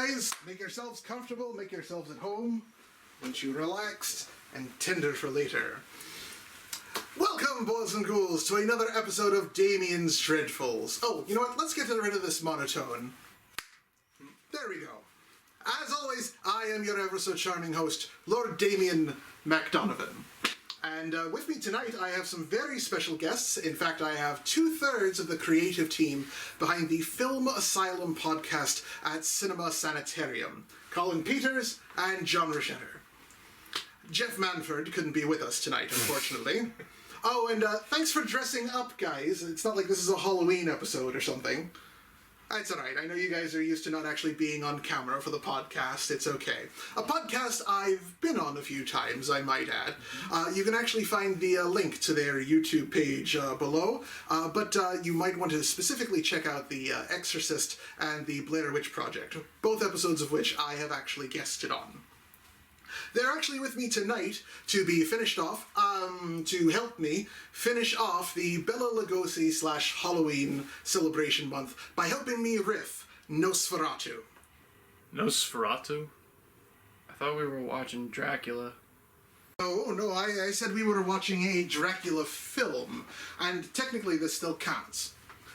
guys, make yourselves comfortable, make yourselves at home. Want you relaxed and tender for later. Welcome, boys and ghouls, to another episode of Damien's Dreadfuls. Oh, you know what? Let's get rid of this monotone. There we go. As always, I am your ever so charming host, Lord Damian MacDonovan. And with me tonight, I have some very special guests. In fact, I have 2/3 of the creative team behind the Film Asylum podcast at Cinema Sanitarium, Collin Peters and John Reshetar. Jeff Manford couldn't be with us tonight, unfortunately. Oh, and thanks for dressing up, guys. It's not like this is a Halloween episode or something. It's alright, I know you guys are used to not actually being on camera for the podcast, it's okay. A podcast I've been on a few times, I might add. You can actually find the link to their YouTube page below, but you might want to specifically check out the Exorcist and the Blair Witch Project, both episodes of which I have actually guested on. They're actually with me tonight to be finished off, to help me finish off the Bela Lugosi / Halloween celebration month by helping me riff Nosferatu. Nosferatu? I thought we were watching Dracula. Oh, no, I said we were watching a Dracula film, and technically this still counts.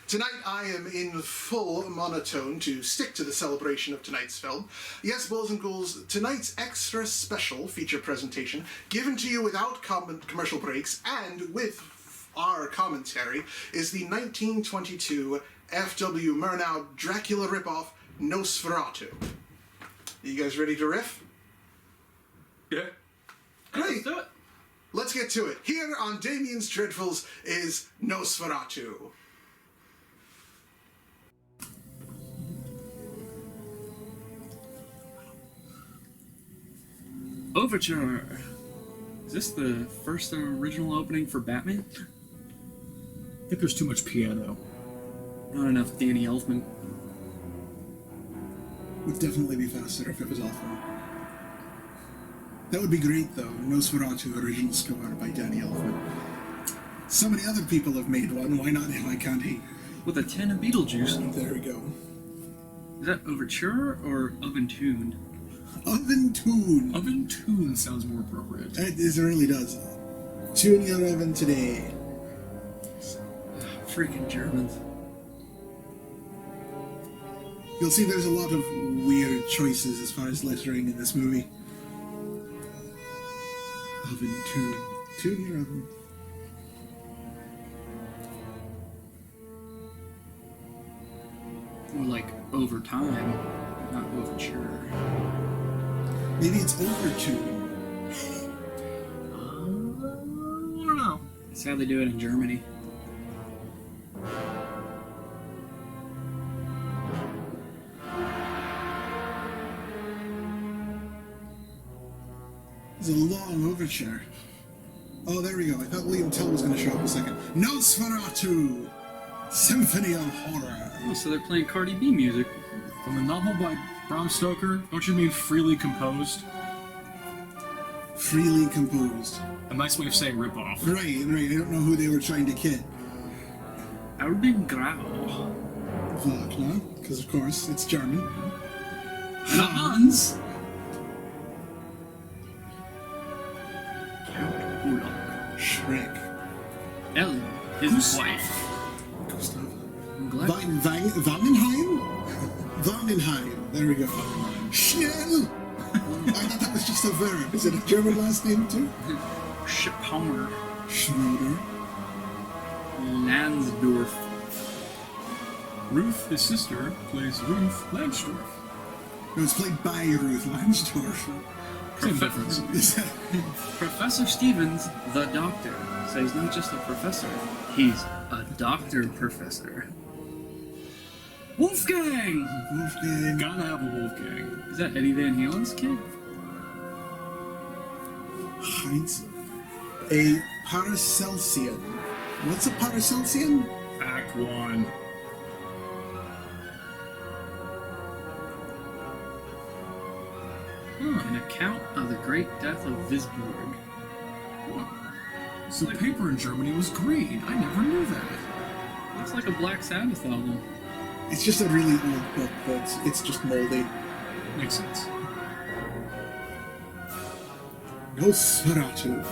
Tonight I am in full monotone to stick to the celebration of tonight's film. Yes, boys and ghouls, tonight's extra special feature presentation, given to you without commercial breaks and with our commentary, is the 1922 F.W. Murnau Dracula ripoff, Nosferatu. You guys ready to riff? Yeah. Great. Let's do it. Let's get to it. Here on Damien's Dreadfuls is Nosferatu. Overture! Is this the first original opening for Batman? I think there's too much piano. Not enough Danny Elfman. Would definitely be faster if it was Elfman. That would be great, though. Nosferatu original score by Danny Elfman. So many other people have made one. Why not? Why can't he? With a tin of Beetlejuice. There we go. Is that Overture or Oven Tune? Oven tune. Oven tune sounds more appropriate. It really does. Tune your oven today. Freaking Germans. You'll see there's a lot of weird choices as far as lettering in this movie. Oven tune. Tune your oven. More like Overtime, not Overture. Maybe it's Overture. I don't know. That's how they do it in Germany. It's a long overture. Oh, there we go. I thought William Tell was going to show up a second. Nosferatu! Symphony of Horror. Oh, so they're playing Cardi B music. From the novel by Bram Stoker, don't you mean freely composed? Freely composed. A nice way of saying rip-off. Right. I don't know who they were trying to kid. Albin Grau. Wagner, because of course, it's German. Hans! Count Olaf. Schreck. Ellen, his wife. Gustav. Wangenheim? Wangenheim. There we go. Schnell! I thought that was just a verb. Is it a German last name too? Schroder. Schroder. Lansdorf. Ruth, his sister, plays Ruth Lansdorf. No, it's played by Ruth Lansdorf. Same difference. Is that... Professor Stevens, the doctor. So he's not just a professor, he's a doctor professor. Wolfgang! Wolfgang. Gotta have a Wolfgang. Is that Eddie Van Halen's kid? Heinz. A Paracelsian. What's a Paracelsian? Act 1. An account of the Great Death of Wisborg. What? So paper in Germany was green. I never knew that. Looks like a Black Sabbath album. It's just a really old book, but it's just moldy. Makes sense. Nosferatu.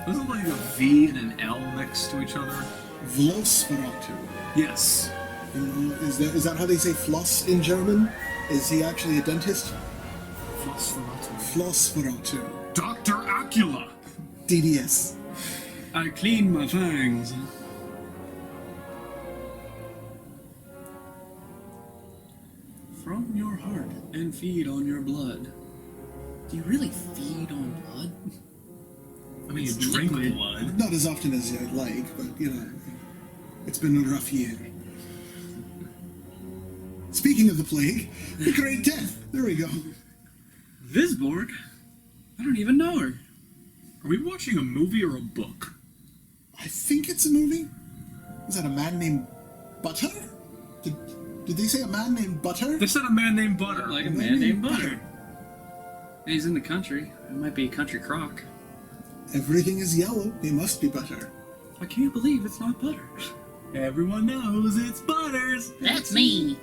Wasn't like a V and an L next to each other? Vlosferatu. Yes. Is that how they say floss in German? Is he actually a dentist? Nosferatu. Vlosferatu. Dr. Acula! DDS. I clean my fangs. From your heart and feed on your blood. Do you really feed on blood? I mean, you It's drink liquid. blood. Not as often as I'd like, but it's been a rough year. Speaking of the plague, the Great Death. There we go. Visborg? I don't even know her. Are we watching a movie or a book? I think it's a movie. Is that a man named Butter? Did they say a man named Butter? They said a man named Butter. Like a man named Butter. He's in the country. It might be a country crock. Everything is yellow. They must be Butter. I can't believe it's not Butter. Everyone knows it's Butters. That's me.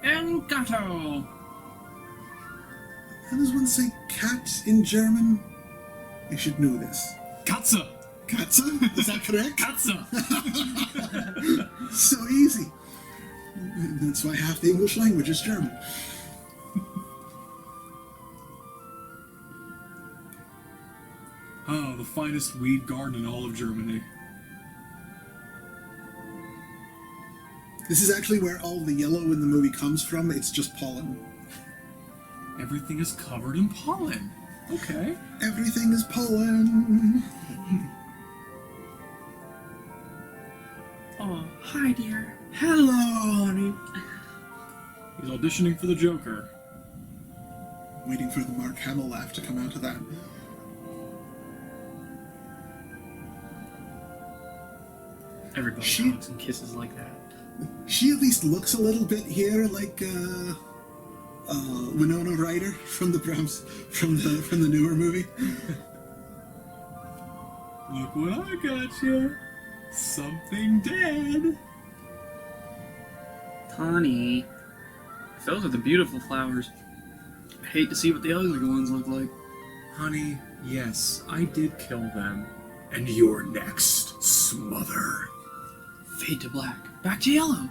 El Gato! How does one say cat in German? I should know this. Katze. Katze? Is that correct? Katze. So easy. That's why half the English language is German. Oh, the finest weed garden in all of Germany. This is actually where all the yellow in the movie comes from. It's just pollen. Everything is covered in pollen. Okay. Everything is pollen. Oh, hi, dear. Hello, honey. He's auditioning for the Joker. Waiting for the Mark Hamill laugh to come out of that. Everybody She- talks and kisses like that. She at least looks a little bit here like Winona Ryder from the newer movie. Look what I got you. Something dead. Honey, those are the beautiful flowers. I hate to see what the ugly ones look like. Honey, yes, I did kill them. And you're next, Smother. Fade to black. Back to yellow.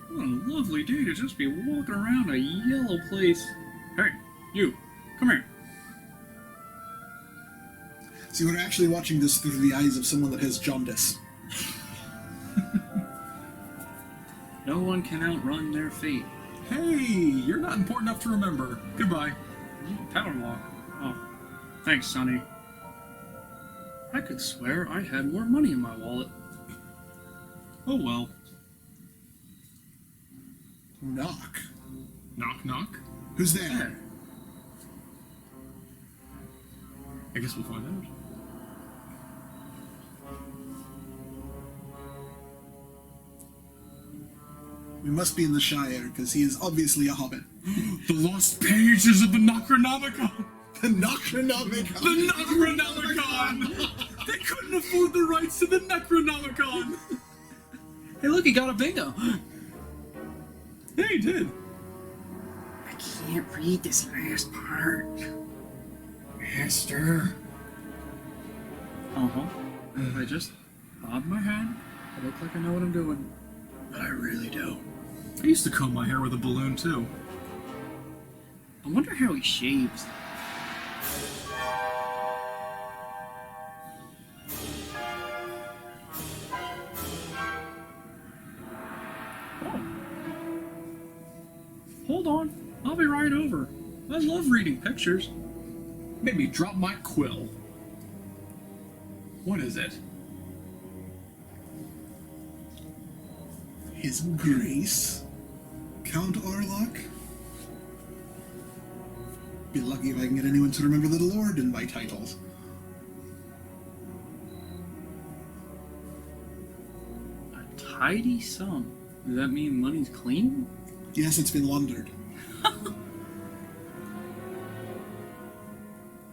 What a lovely day to just be walking around a yellow place. Hey, you, come here. See, we're actually watching this through the eyes of someone that has jaundice. No one can outrun their fate. Hey, you're not important enough to remember. Goodbye. Power walk. Oh, thanks, Sonny. I could swear I had more money in my wallet. Oh well. Knock. Knock knock. Who's there? I guess we'll find out. We must be in the Shire, because he is obviously a hobbit. The lost pages of the Necronomicon! The Necronomicon! The Necronomicon! They couldn't afford the rights to the Necronomicon! Hey, look, he got a bingo. Yeah, he did. I can't read this last part. Master. Uh-huh. If I just bob my head, I look like I know what I'm doing. But I really don't. I used to comb my hair with a balloon, too. I wonder how he shaves. Oh. Hold on. I'll be right over. I love reading pictures. Made me drop my quill. What is it? His Grace? Count Orlok? Be lucky if I can get anyone to remember the Lord in my titles. A tidy sum. Does that mean money's clean? Yes, it's been laundered.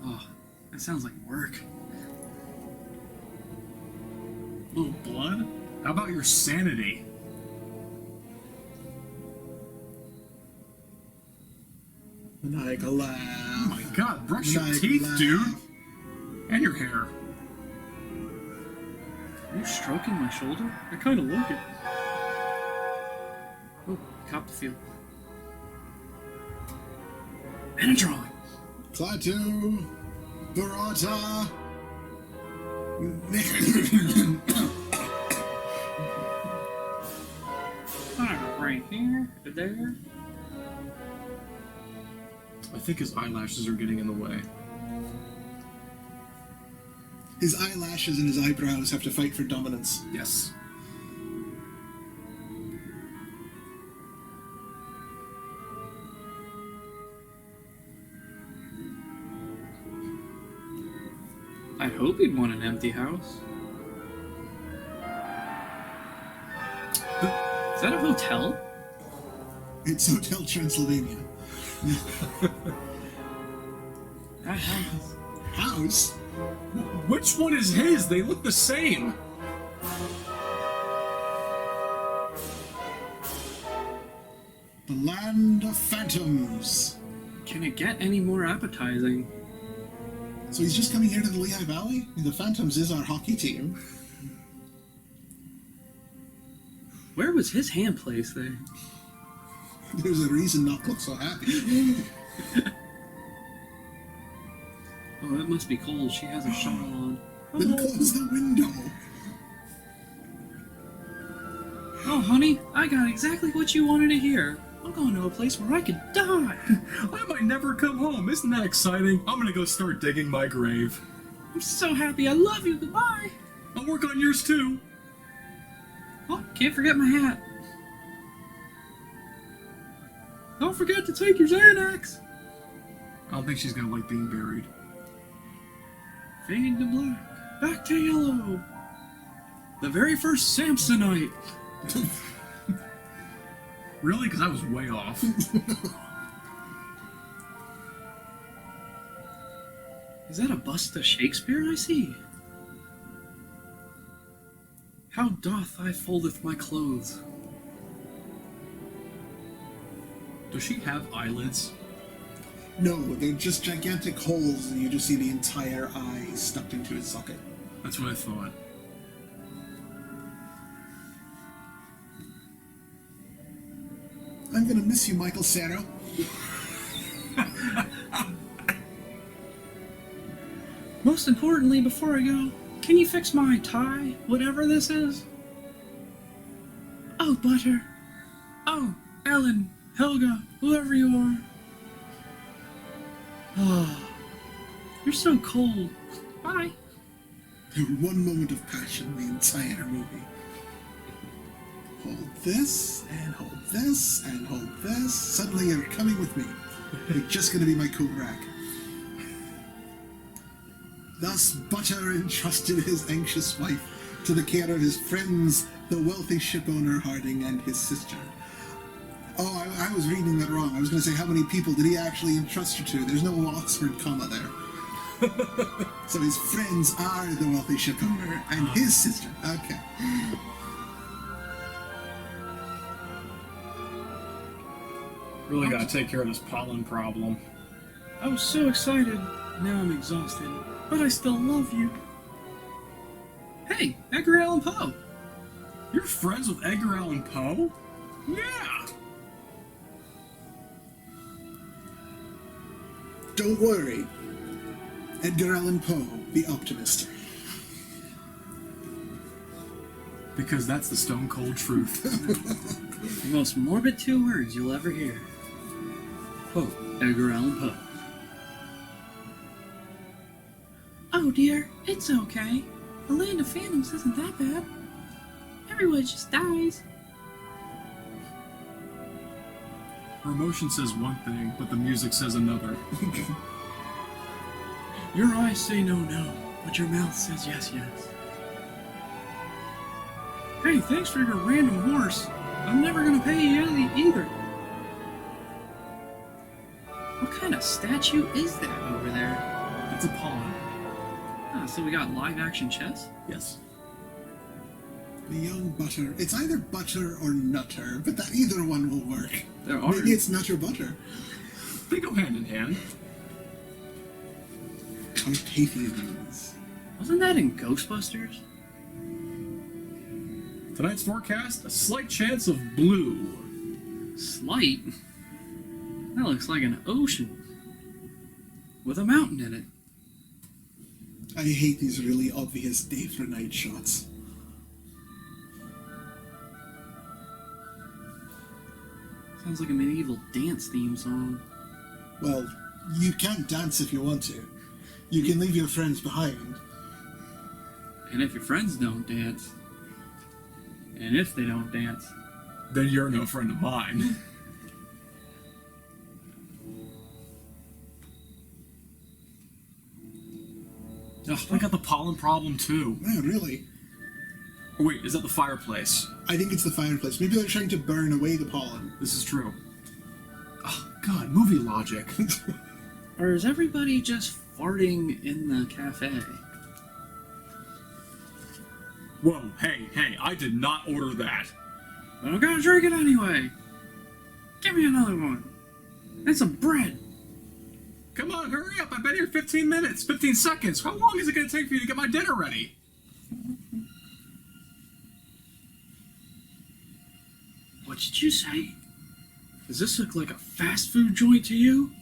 Oh, that sounds like work. Little blood? How about your sanity? Maniacal laugh. Oh my god, brush your Maniacal teeth, laugh. dude! And your hair. Are you stroking my shoulder? I kind of like it. Oh, cop the field. And a drawing. Klaatu. Barata. Right here, there. I think his eyelashes are getting in the way. His eyelashes and his eyebrows have to fight for dominance. Yes. I hope he'd want an empty house. Is that a hotel? It's Hotel Transylvania. That house. House? Which one is his? They look the same. The Land of Phantoms. Can it get any more appetizing? So he's just coming here to the Lehigh Valley? The Phantoms is our hockey team. Where was his hand placed there? There's a reason Knock looks so happy. Oh, it must be cold. She has a shawl on. Then close the window. Oh, honey, I got exactly what you wanted to hear. I'm going to a place where I could die. I might never come home. Isn't that exciting? I'm gonna go start digging my grave. I'm so happy. I love you. Goodbye. I'll work on yours too. Oh, can't forget my hat. Don't forget to take your Xanax. I don't think she's gonna like being buried. Fade to black. Back to yellow. The very first Samsonite. Really? Because I was way off. Is that a bust of Shakespeare I see? How doth I foldeth my clothes? Does she have eyelids? No, they're just gigantic holes and you just see the entire eye stuck into its socket. That's what I thought. I'm gonna miss you, Michael Sarah. Most importantly, before I go, can you fix my tie, whatever this is? Oh, Butter. Oh, Ellen, Helga, whoever you are. Oh, you're so cold. Bye. One moment of passion the entire movie. Hold this, and hold this, and hold this. Suddenly you're coming with me. You're just gonna be my cool rack. Thus Butter entrusted his anxious wife to the care of his friends, the wealthy ship owner Harding and his sister. Oh, I was reading that wrong. I was going to say how many people did he actually entrust her to. There's no Oxford comma there. So his friends are the wealthy ship owner and his sister. Okay. Really gotta take care of this pollen problem. I was so excited. Now I'm exhausted. But I still love you. Hey, Edgar Allan Poe. You're friends with Edgar Allan Poe? Yeah! Don't worry. Edgar Allan Poe, the optimist. Because that's the stone cold truth. The most morbid 2 words you'll ever hear. Quote, Edgar Allan Poe. Oh dear, it's okay. The Land of Phantoms isn't that bad. Everyone just dies. Her emotion says one thing, but the music says another. Your eyes say no, no, but your mouth says yes, yes. Hey, thanks for your random horse. I'm never gonna pay you either. What kind of statue is that over there? It's a pawn. Ah, so we got live action chess? Yes. The young Butter. It's either Butter or Nutter, but that either one will work. There are. Maybe it's Nutter Butter. They go hand in hand. Carpathians. Wasn't that in Ghostbusters? Tonight's forecast, a slight chance of blue. Slight? That looks like an ocean. With a mountain in it. I hate these really obvious day for night shots. Sounds like a medieval dance theme song. Well, you can't dance if you want to. You can leave your friends behind. And if your friends don't dance, and if they don't dance, Then you're no friend of mine. Ugh, I got the pollen problem too. Yeah, really. Oh, wait, is that the fireplace? I think it's the fireplace. Maybe they're trying to burn away the pollen. This is true. Oh, God, movie logic. or is everybody just farting in the cafe? Whoa, hey, I did not order that. But I'm gonna drink it anyway. Give me another one. And some bread. Come on, hurry up. I've been here 15 minutes, 15 seconds. How long is it going to take for you to get my dinner ready? What did you say? Does this look like a fast food joint to you?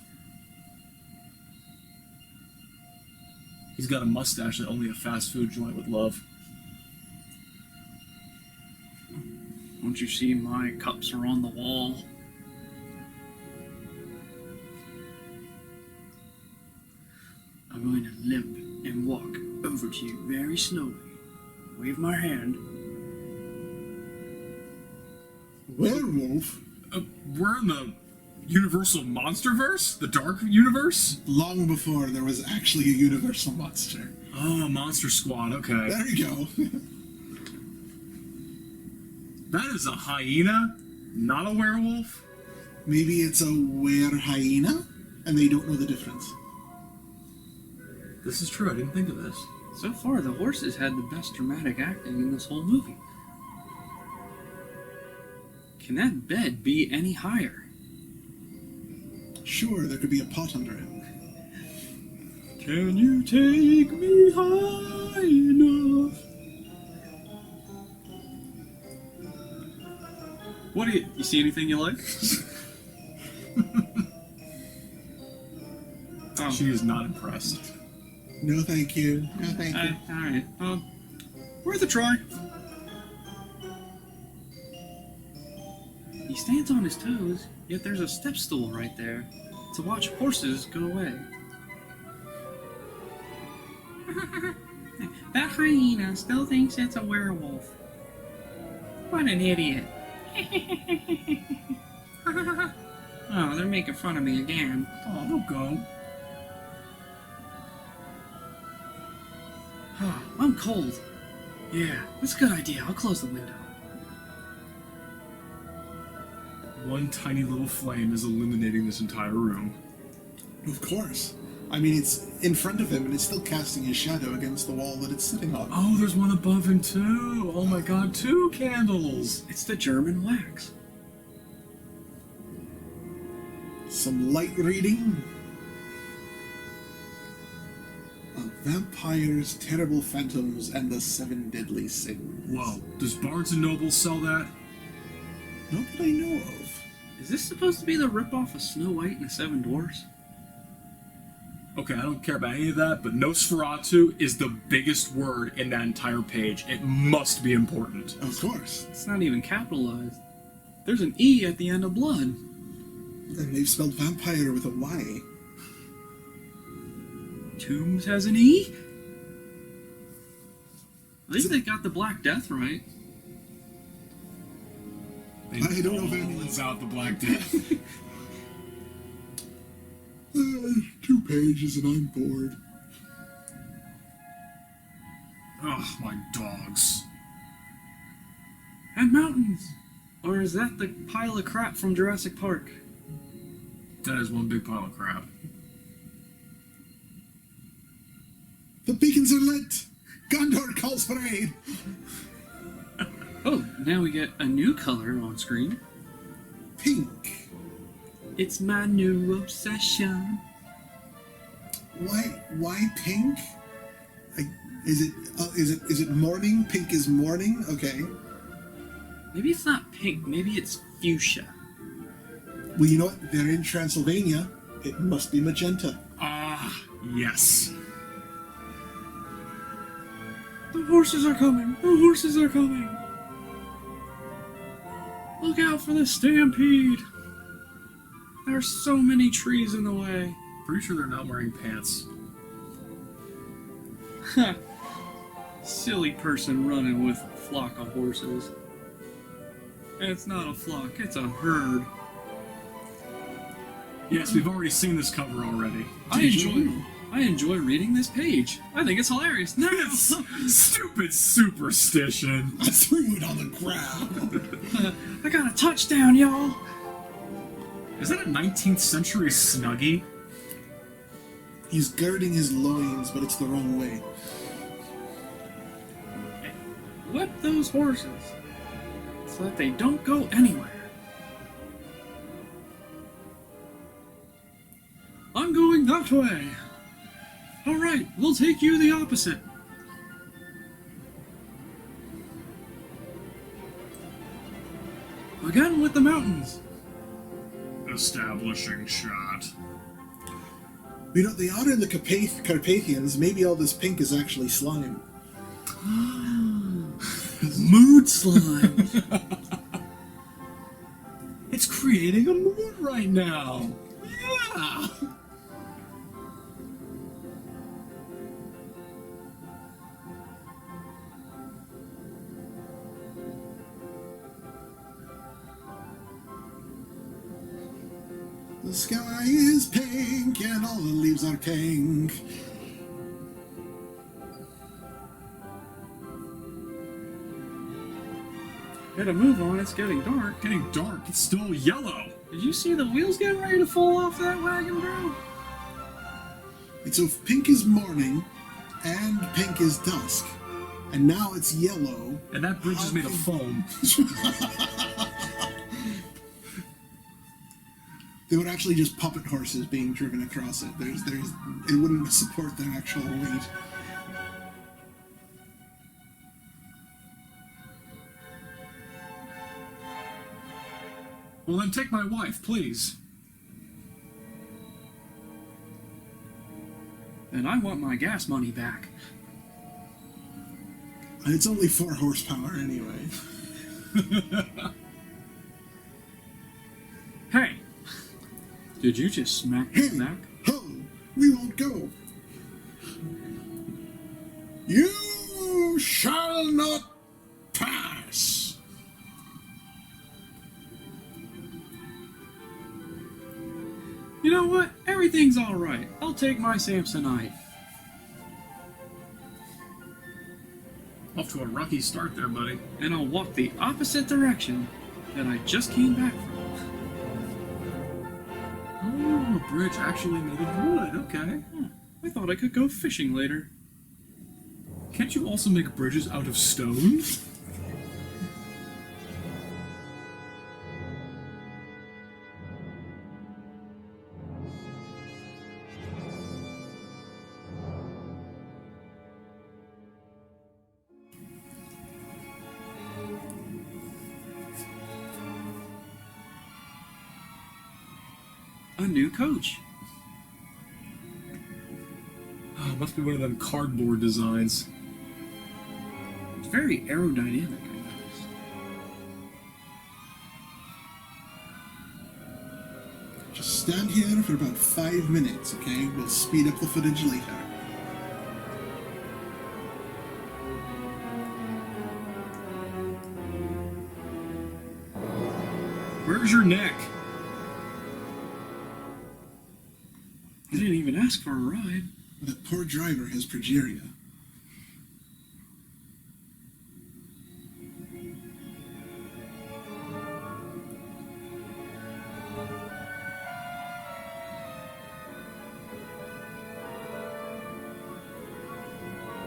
He's got a mustache that only a fast food joint would love. Don't you see my cups are on the wall? I'm going to limp and walk over to you very slowly. Wave my hand. Werewolf? We're in the Universal Monsterverse? The Dark Universe? Long before there was actually a universal monster. Oh, Monster Squad, okay. There you go. That is a hyena, not a werewolf? Maybe it's a were-hyena, and they don't know the difference. This is true, I didn't think of this. So far, the horses had the best dramatic acting in this whole movie. Can that bed be any higher? Sure, there could be a pot under it. Can you take me high enough? What do you see anything you like? Oh. She is not impressed. No, thank you. No, thank you. Alright, worth a try. He stands on his toes, yet there's a step stool right there to watch horses go away. That hyena still thinks it's a werewolf. What an idiot. Oh, they're making fun of me again. Oh, don't go. I'm cold. Yeah, that's a good idea. I'll close the window. One tiny little flame is illuminating this entire room. Of course. I mean, it's in front of him, and it's still casting his shadow against the wall that it's sitting on. Oh, there's one above him too. Oh my God, 2 candles. It's the German wax. Some light reading. Vampires, terrible phantoms, and the 7 deadly sins. Whoa, does Barnes & Noble sell that? Not that I know of. Is this supposed to be the ripoff of Snow White and the Seven Dwarfs? Okay, I don't care about any of that, but Nosferatu is the biggest word in that entire page. It must be important. Of course. It's not even capitalized. There's an E at the end of blood. And they've spelled vampire with a Y. Tombs has an E? At least they got the Black Death right. I don't know if anyone's about the Black Death. 2 pages and I'm bored. Oh, my dogs. And mountains! Or is that the pile of crap from Jurassic Park? That is one big pile of crap. The beacons are lit! Gondor calls for aid! Oh, now we get a new color on screen. Pink. It's my new obsession. Why pink? Is it morning? Pink is morning? Okay. Maybe it's not pink, maybe it's fuchsia. Well, you know what? They're in Transylvania. It must be magenta. Ah, yes. The horses are coming! The horses are coming! Look out for the stampede! There's so many trees in the way. Pretty sure they're not wearing pants. Ha! Silly person running with a flock of horses. It's not a flock, it's a herd. Yes, we've already seen this cover already. I enjoy reading this page. I think it's hilarious. No! Stupid superstition. I threw it on the ground. I got a touchdown, y'all! Is that a 19th century Snuggie? He's girding his loins, but it's the wrong way. Whip those horses so that they don't go anywhere. I'm going that way. All right, we'll take you the opposite. Again with the mountains. Establishing shot. You know, they honor the Carpathians. Maybe all this pink is actually slime. Mood slime. It's creating a mood right now. Yeah. The sky is pink and all the leaves are pink. Gotta move on, it's getting dark. Getting dark. It's still yellow. Did you see the wheels getting ready to fall off that wagon, bro? And so if pink is morning and pink is dusk, and now it's yellow. And that bridge is made of foam. They would actually just puppet horses being driven across it. It wouldn't support their actual weight. Well, then take my wife, please. And I want my gas money back. And it's only 4 horsepower anyway. Hey! Did you just smack me back? Ho! We won't go. You shall not pass. You know what? Everything's alright. I'll take my Samsonite. Off to a rocky start there, buddy. And I'll walk the opposite direction that I just came back from. Oh, a bridge actually made of wood. Okay. I thought I could go fishing later. Can't you also make bridges out of stone? A new coach. Oh, must be one of them cardboard designs. It's very aerodynamic, I noticed. Just stand here for about 5 minutes, okay? We'll speed up the footage later. Where's your neck? I didn't even ask for a ride. That poor driver has progeria.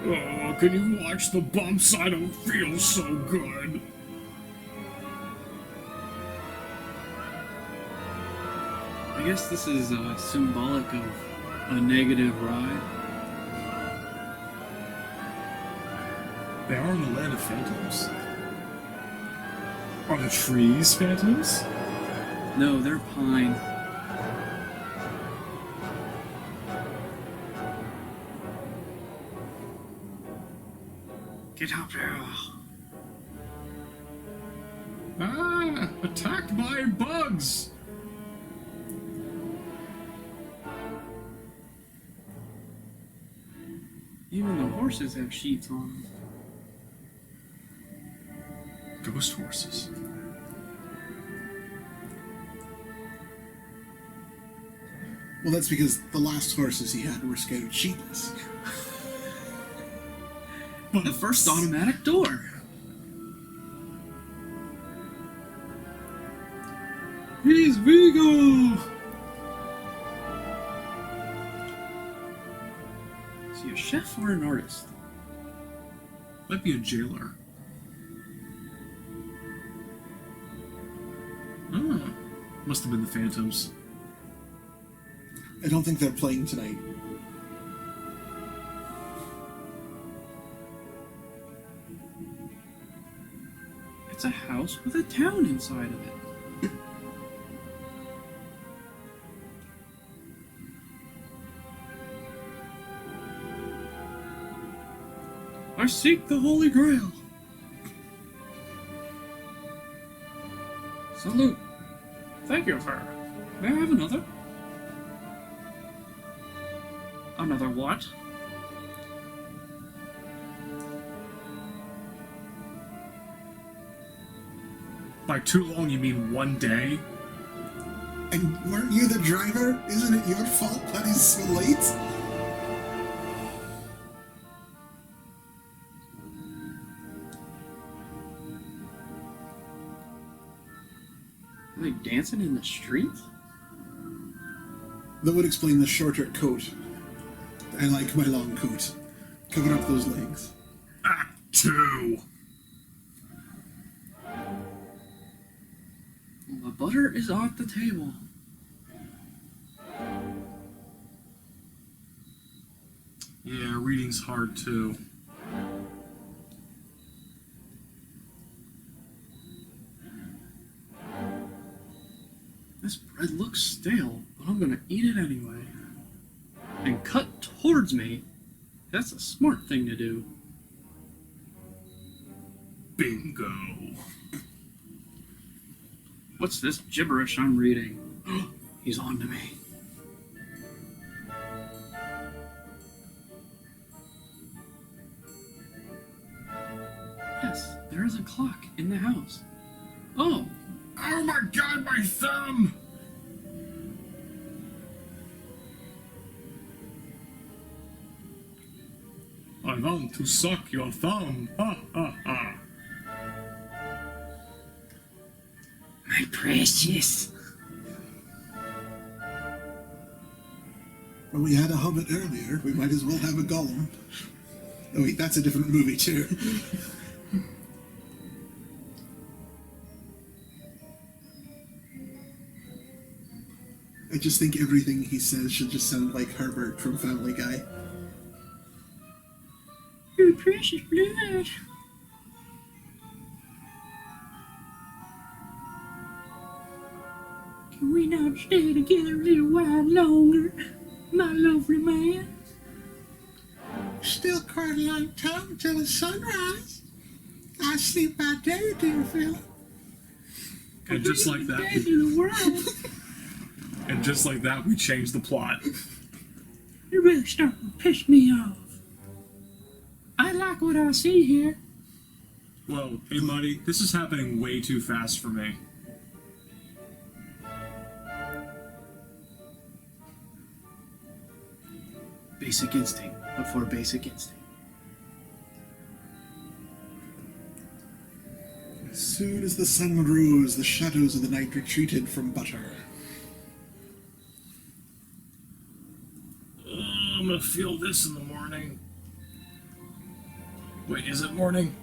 Oh, can you watch the bumps? I don't feel so good. I guess this is symbolic of a negative ride. They are in the land of phantoms. Are the trees phantoms? No, they're pine. Get up there. Ah! Attacked by bugs! Even the horses have sheets on them. Ghost horses. Well, that's because the last horses he had were scared sheetless. The first automatic door. He's Vigo! Is he a chef or an artist? Might be a jailer. Ah, must have been the phantoms. I don't think they're playing tonight. It's a house with a town inside of it. I seek the Holy Grail. Salute. Thank you, sir. May I have another? Another what? By too long, you mean one day? And weren't you the driver? Isn't it your fault that he's so late? Are they dancing in the street? That would explain the shorter coat. I like my long coat. Cover up those legs. Act 2! The butter is off the table. Yeah, reading's hard too. This bread looks stale, but I'm gonna eat it anyway. And cut towards me. That's a smart thing to do. Bingo. What's this gibberish I'm reading? He's on to me. Yes, there is a clock in the house. Oh, Oh my god, my thumb! I want to suck your thumb. Ha ha ha. my precious. Well, we had a hobbit earlier. We might as well have a golem. Oh wait, that's a different movie too. I just think everything he says should just sound like Herbert from Family Guy. Your precious blood. Can we not stay together a little while longer, my lovely man? Still quite a long time till the sunrise. I sleep by day, dear fellow. And just like that, Dead to the world. and just like that, we changed the plot. You're really starting to piss me off. I like what I see here. Whoa, hey buddy, this is happening way too fast for me. Basic instinct before basic instinct. As soon as the sun rose, the shadows of the night retreated from Butter. I'm gonna feel this in the morning. Wait, is it morning?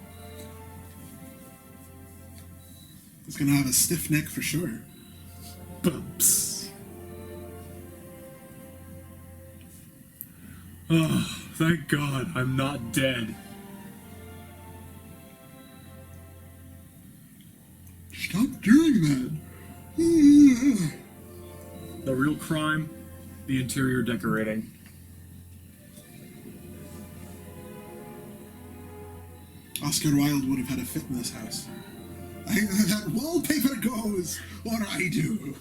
He's gonna have a stiff neck for sure. Bumps. Oh, thank God I'm not dead. Stop doing that. The real crime, the interior decorating. Oscar Wilde would have had a fit in this house. Either that wallpaper goes, or I do.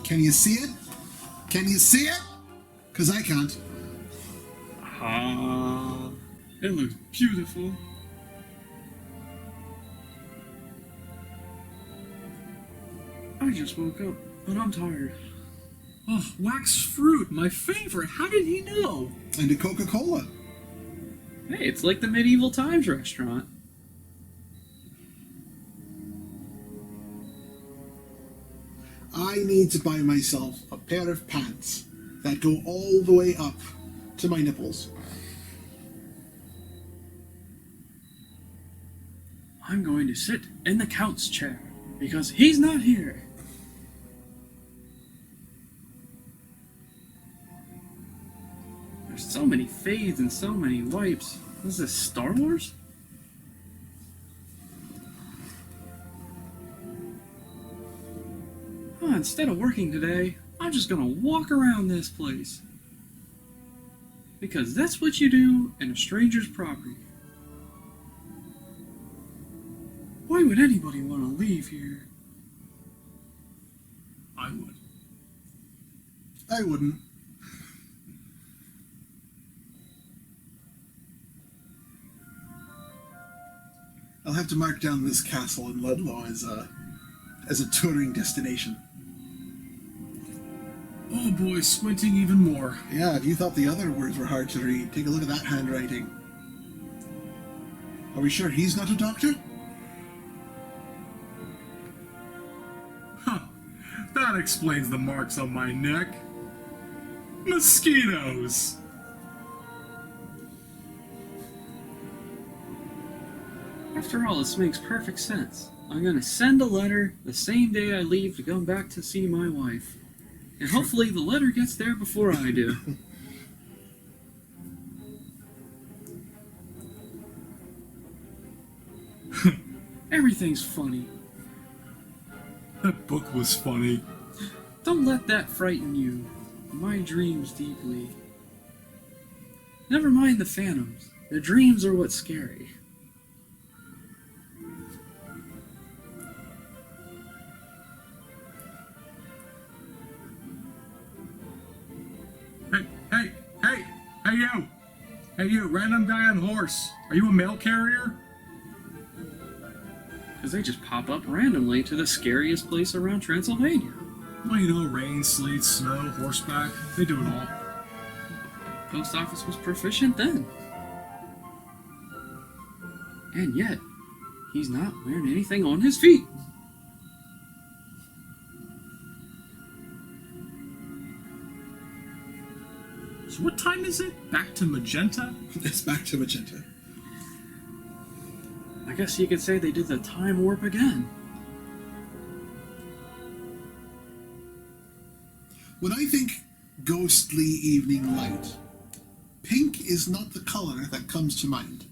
Can you see it? Can you see it? Because I can't. Ah, it looks beautiful. I just woke up, but I'm tired. Oh, wax fruit, my favorite. How did he know? And a Coca-Cola. Hey, it's like the medieval times restaurant. I need to buy myself a pair of pants that go all the way up to my nipples. I'm going to sit in the Count's chair, because he's not here. There's so many fades and so many wipes. Is this Star Wars? Oh, instead of working today, I'm just gonna walk around this place. Because that's what you do in a stranger's property. Why would anybody want to leave here? I would. I wouldn't. I'll have to mark down this castle in Ludlow as a touring destination. Oh boy, squinting even more. Yeah, if you thought the other words were hard to read, take a look at that handwriting. Are we sure he's not a doctor? Huh. That explains the marks on my neck. Mosquitoes! After all, this makes perfect sense. I'm gonna send a letter the same day I leave to go back to see my wife. And hopefully the letter gets there before I do. Everything's funny. That book was funny. Don't let that frighten you. My dreams deeply. Never mind the phantoms. The dreams are what's scary. Hey you, random guy on horse. Are you a mail carrier? Because they just pop up randomly to the scariest place around Transylvania. Well, you know, rain, sleet, snow, horseback. They do it all. Post office was proficient then. And yet, he's not wearing anything on his feet. So what time is it? Back to magenta? It's back to magenta. I guess you could say they did the time warp again. When I think ghostly evening light, pink is not the color that comes to mind.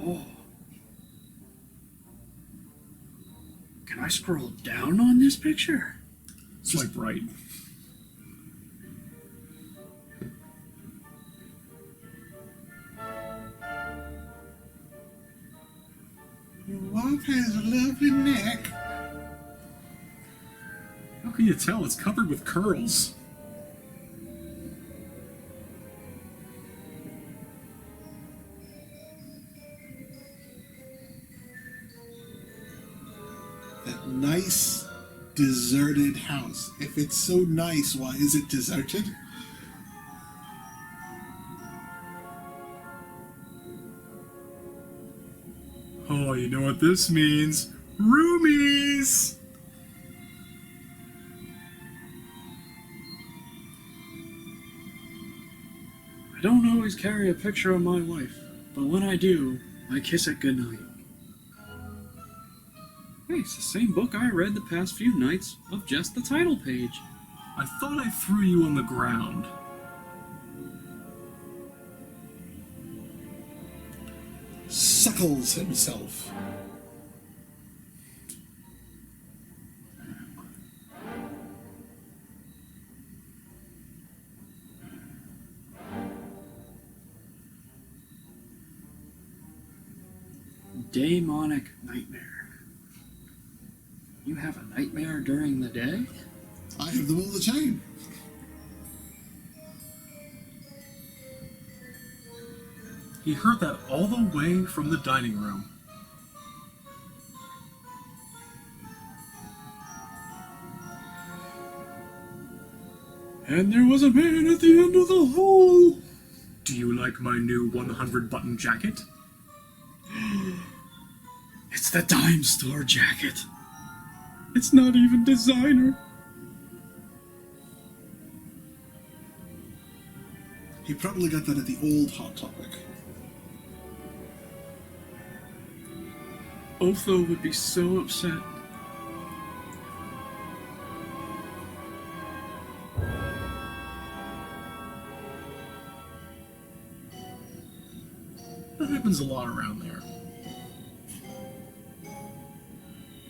Oh. Can I scroll down on this picture? Swipe right. Your wife has a lovely neck. How can you tell? It's covered with curls. That nice, deserted house. If it's so nice, why is it deserted? Oh, you know what this means. Roomies! I don't always carry a picture of my wife, but when I do, I kiss it goodnight. Hey, it's the same book I read the past few nights of just the title page. I thought I threw you on the ground. Suckles himself. Demonic nightmare. You have a nightmare during the day? I have them all the time. He heard that all the way from the dining room. And there was a man at the end of the hall. Do you like my new 100-button jacket? It's the dime store jacket. It's not even designer. He probably got that at the old Hot Topic. Otho would be so upset. That happens a lot around there.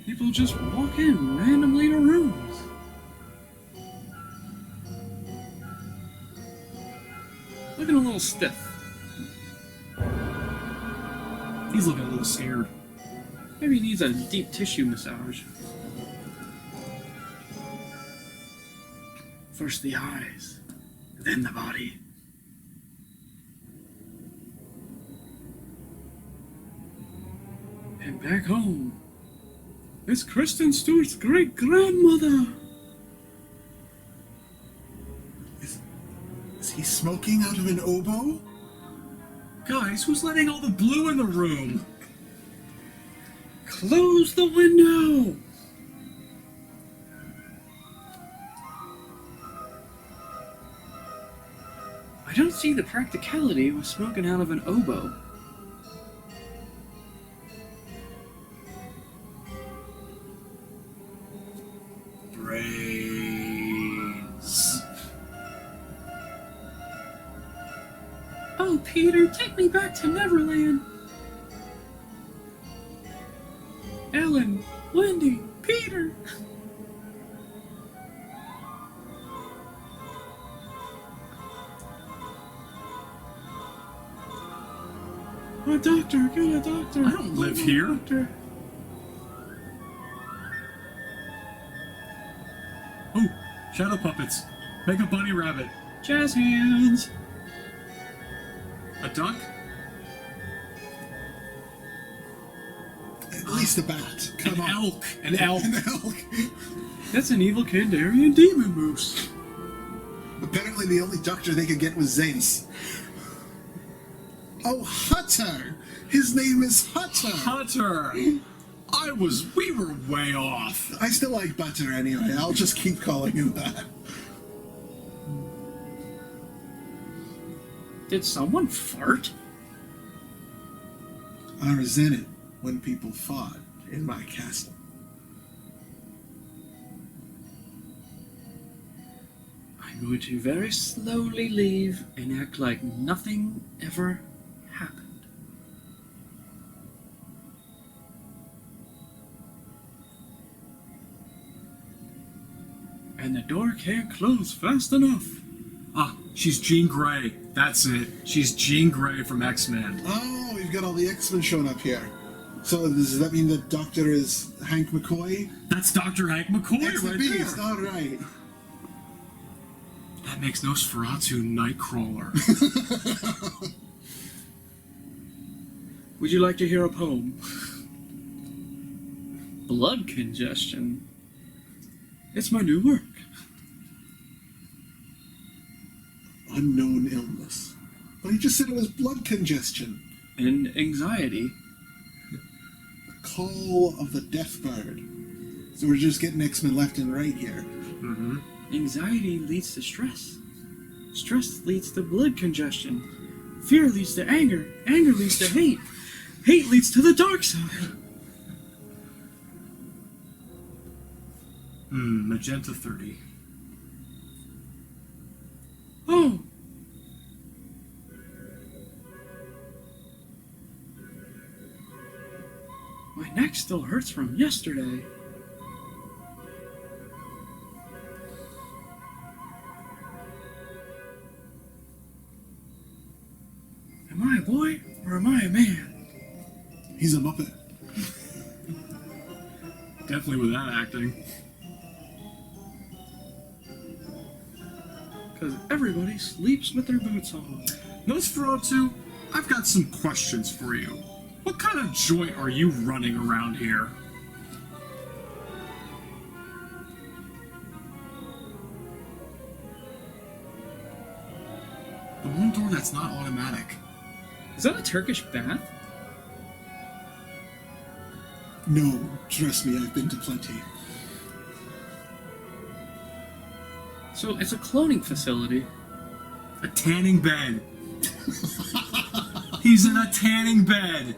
People just walk in randomly to rooms. Looking a little stiff. He's looking a little scared. Maybe he needs a deep tissue massage. First the eyes, then the body. And back home, it's Kristen Stewart's great-grandmother. Is he smoking out of an oboe? Guys, who's letting all the blue in the room? Close the window! I don't see the practicality with smoking out of an oboe. Brains. Oh, Peter, take me back to Neverland. Ellen, Wendy, Peter. A doctor, get a doctor. I don't live here. Doctor. Oh, shadow puppets. Make a bunny rabbit. Jazz hands. A duck? At least a bat. Come An on. elk. An elk. An elk. That's an evil Kandarian demon moose. Apparently the only doctor they could get was Zace. Oh, Hutter! His name is Hutter! Hunter. We were way off. I still like Butter anyway. I'll just keep calling him that. Did someone fart? I resent it when people fought in my castle. I'm going to very slowly leave and act like nothing ever happened. And the door can't close fast enough. Ah, she's Jean Grey. That's it. She's Jean Grey from X-Men. Oh, we've got all the X-Men showing up here. So does that mean the doctor is Hank McCoy? That's Dr. Hank McCoy That's the right Beast, there. all right. That makes Nosferatu Nightcrawler. Would you like to hear a poem? Blood congestion. It's my new work. Unknown illness. But he just said it was blood congestion. And anxiety. Call of the Deathbird. So we're just getting X-Men left and right here. Mm-hmm. Anxiety leads to stress. Stress leads to blood congestion. Fear leads to anger. Anger leads to hate. Hate leads to the dark side. Magenta 30. Oh! My neck still hurts from yesterday. Am I a boy or am I a man? He's a Muppet. Definitely with that acting. Because everybody sleeps with their boots on. Nosferatu, I've got some questions for you. What kind of joint are you running around here? The one door that's not automatic. Is that a Turkish bath? No, trust me, I've been to plenty. So it's a cloning facility. A tanning bed. He's in a tanning bed.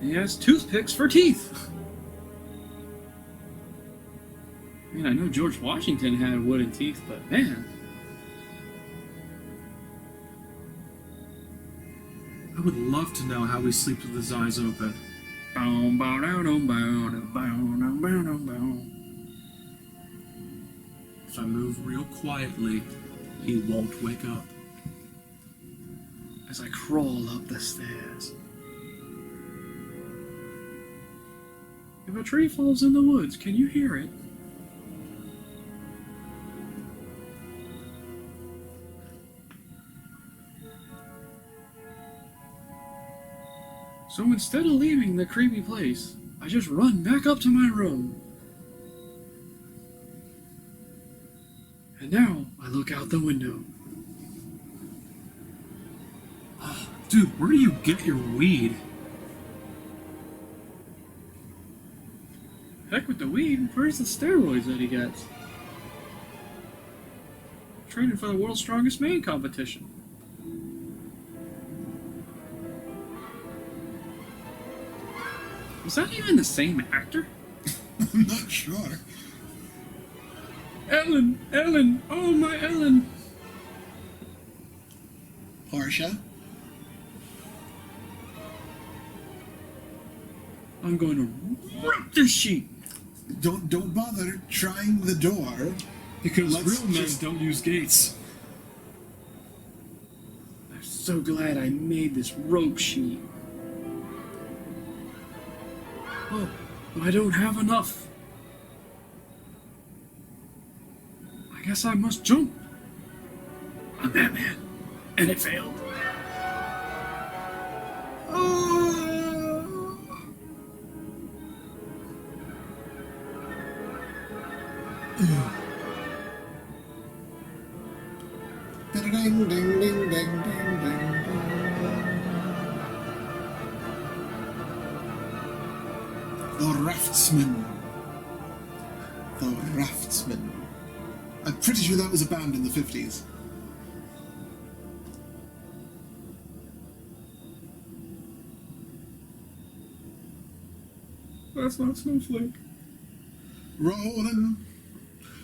He has toothpicks for teeth. I mean, I know George Washington had wooden teeth, but man. I would love to know how he sleeps with his eyes open. If I move real quietly, he won't wake up. As I crawl up the stairs. If a tree falls in the woods, can you hear it? So instead of leaving the creepy place, I just run back up to my room. And now I look out the window. Oh, dude, where do you get your weed? Heck with the weed, where's the steroids that he gets? Training for the world's strongest man competition. Was that even the same actor? I'm not sure. Ellen! Ellen! Oh, my Ellen! Portia? I'm going to rip this sheet! Don't bother trying the door. Because Let's real men just- don't use gates. I'm so glad I made this rope sheet. Oh, I don't have enough. I guess I must jump. I'm Batman. And it failed. Ding, ding, ding, ding, ding, ding. The Raftsman. The Raftsman. I'm pretty sure that was a band in the 50s. That's not Snowflake. Rolling,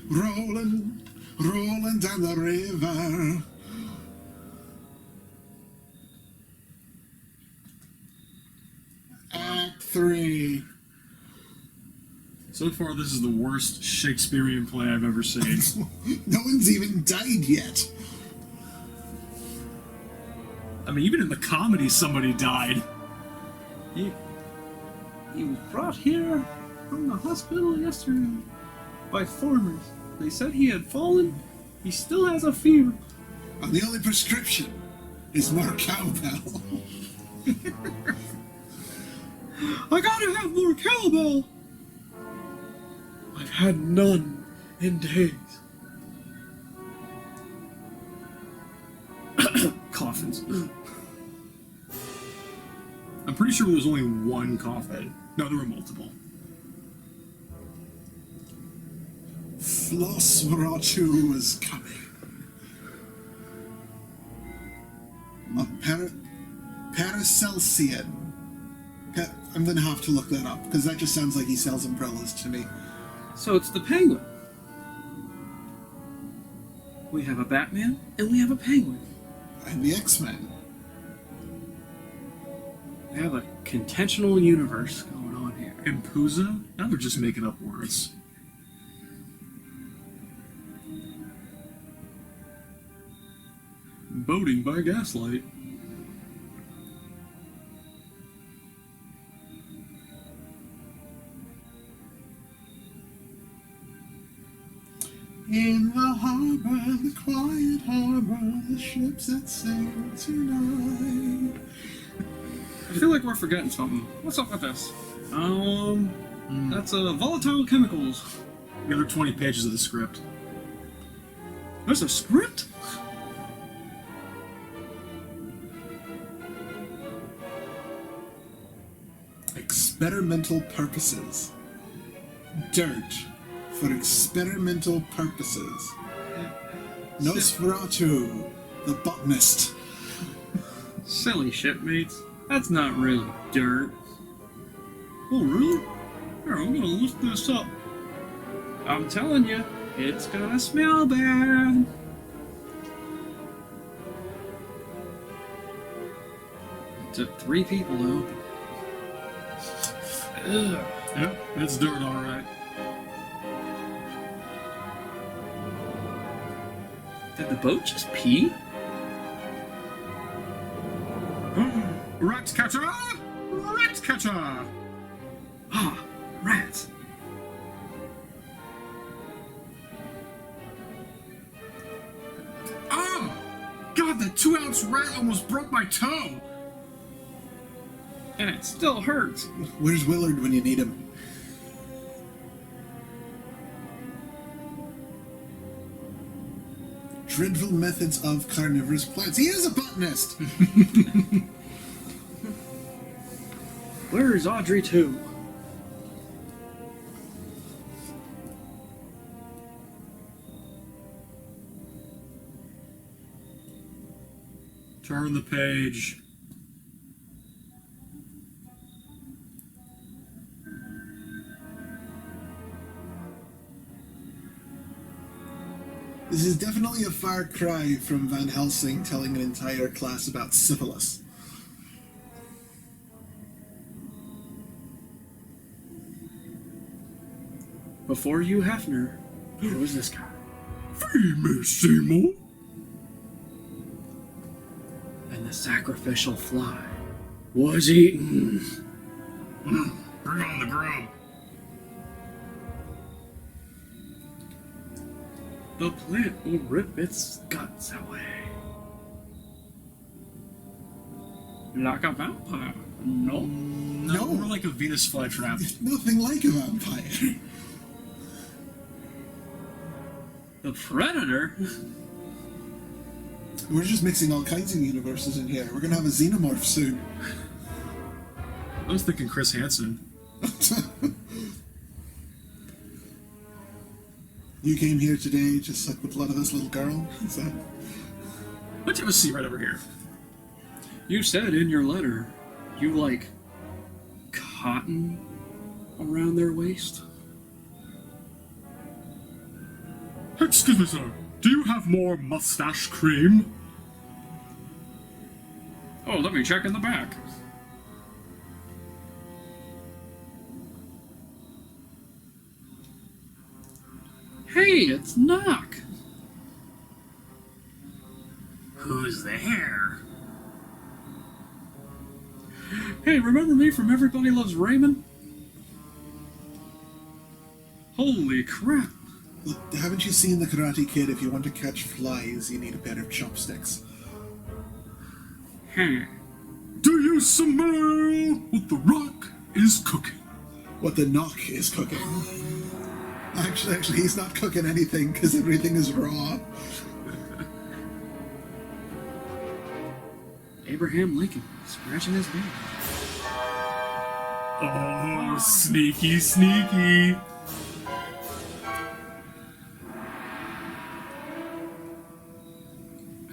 rolling, rolling down the river. Act 3. So far, this is the worst Shakespearean play I've ever seen. No one's even died yet. I mean, even in the comedy, somebody died. He was brought here from the hospital yesterday by farmers. They said he had fallen. He still has a fever. And the only prescription is more cowbell. I gotta have more cowbell. I've had none in days. Coffins. I'm pretty sure there was only one coffin. No, there were multiple. Nosferatu was coming. A Paracelsian. I'm gonna have to look that up, because that just sounds like he sells umbrellas to me. So it's the Penguin. We have a Batman, and we have a Penguin. And the X-Men. We have a contentional universe going on here. And Puza? Now they're just making up words. Boating by gaslight. In the harbor, the quiet harbor, the ships that sail tonight. I feel like we're forgetting something. What's up with this? That's volatile chemicals. The other 20 pages of the script. There's a script? Experimental purposes. Dirt for experimental purposes. Nosferatu, the botanist. Silly shipmates. That's not really dirt. Oh, really? Here, I'm gonna look this up. I'm telling you, it's gonna smell bad. It took 3 people to open. Ugh. Yep, it's dirt, alright. Did the boat just pee? Rat catcher! Rat catcher! Ah, rats. Oh! God, that 2-ounce rat almost broke my toe! And it still hurts. Where's Willard when you need him? Dreadful methods of carnivorous plants. He is a botanist! Where is Audrey too? Turn the page. This is definitely a far cry from Van Helsing telling an entire class about syphilis. Before you, Hefner, who was this guy? Famous Seymour? And the sacrificial fly was eaten. Bring on the grub. The plant will rip its guts away. Like a vampire. No. No, more like a Venus flytrap. It's nothing like a vampire. The predator? We're just mixing all kinds of universes in here. We're gonna have a xenomorph soon. I was thinking Chris Hansen. You came here today to suck the blood of this little girl? Is that... Let's have a seat right over here. You said in your letter, you like cotton around their waist? Excuse me, sir. Do you have more mustache cream? Oh, let me check in the back. Hey, it's Knock. Who's there? Hey, remember me from Everybody Loves Raymond? Holy crap. Look, haven't you seen The Karate Kid? If you want to catch flies, you need a pair of chopsticks. Do you smell what the rock is cooking? What the Knock is cooking. Actually, he's not cooking anything, because everything is raw. Abraham Lincoln, scratching his beard. Oh, sneaky, sneaky.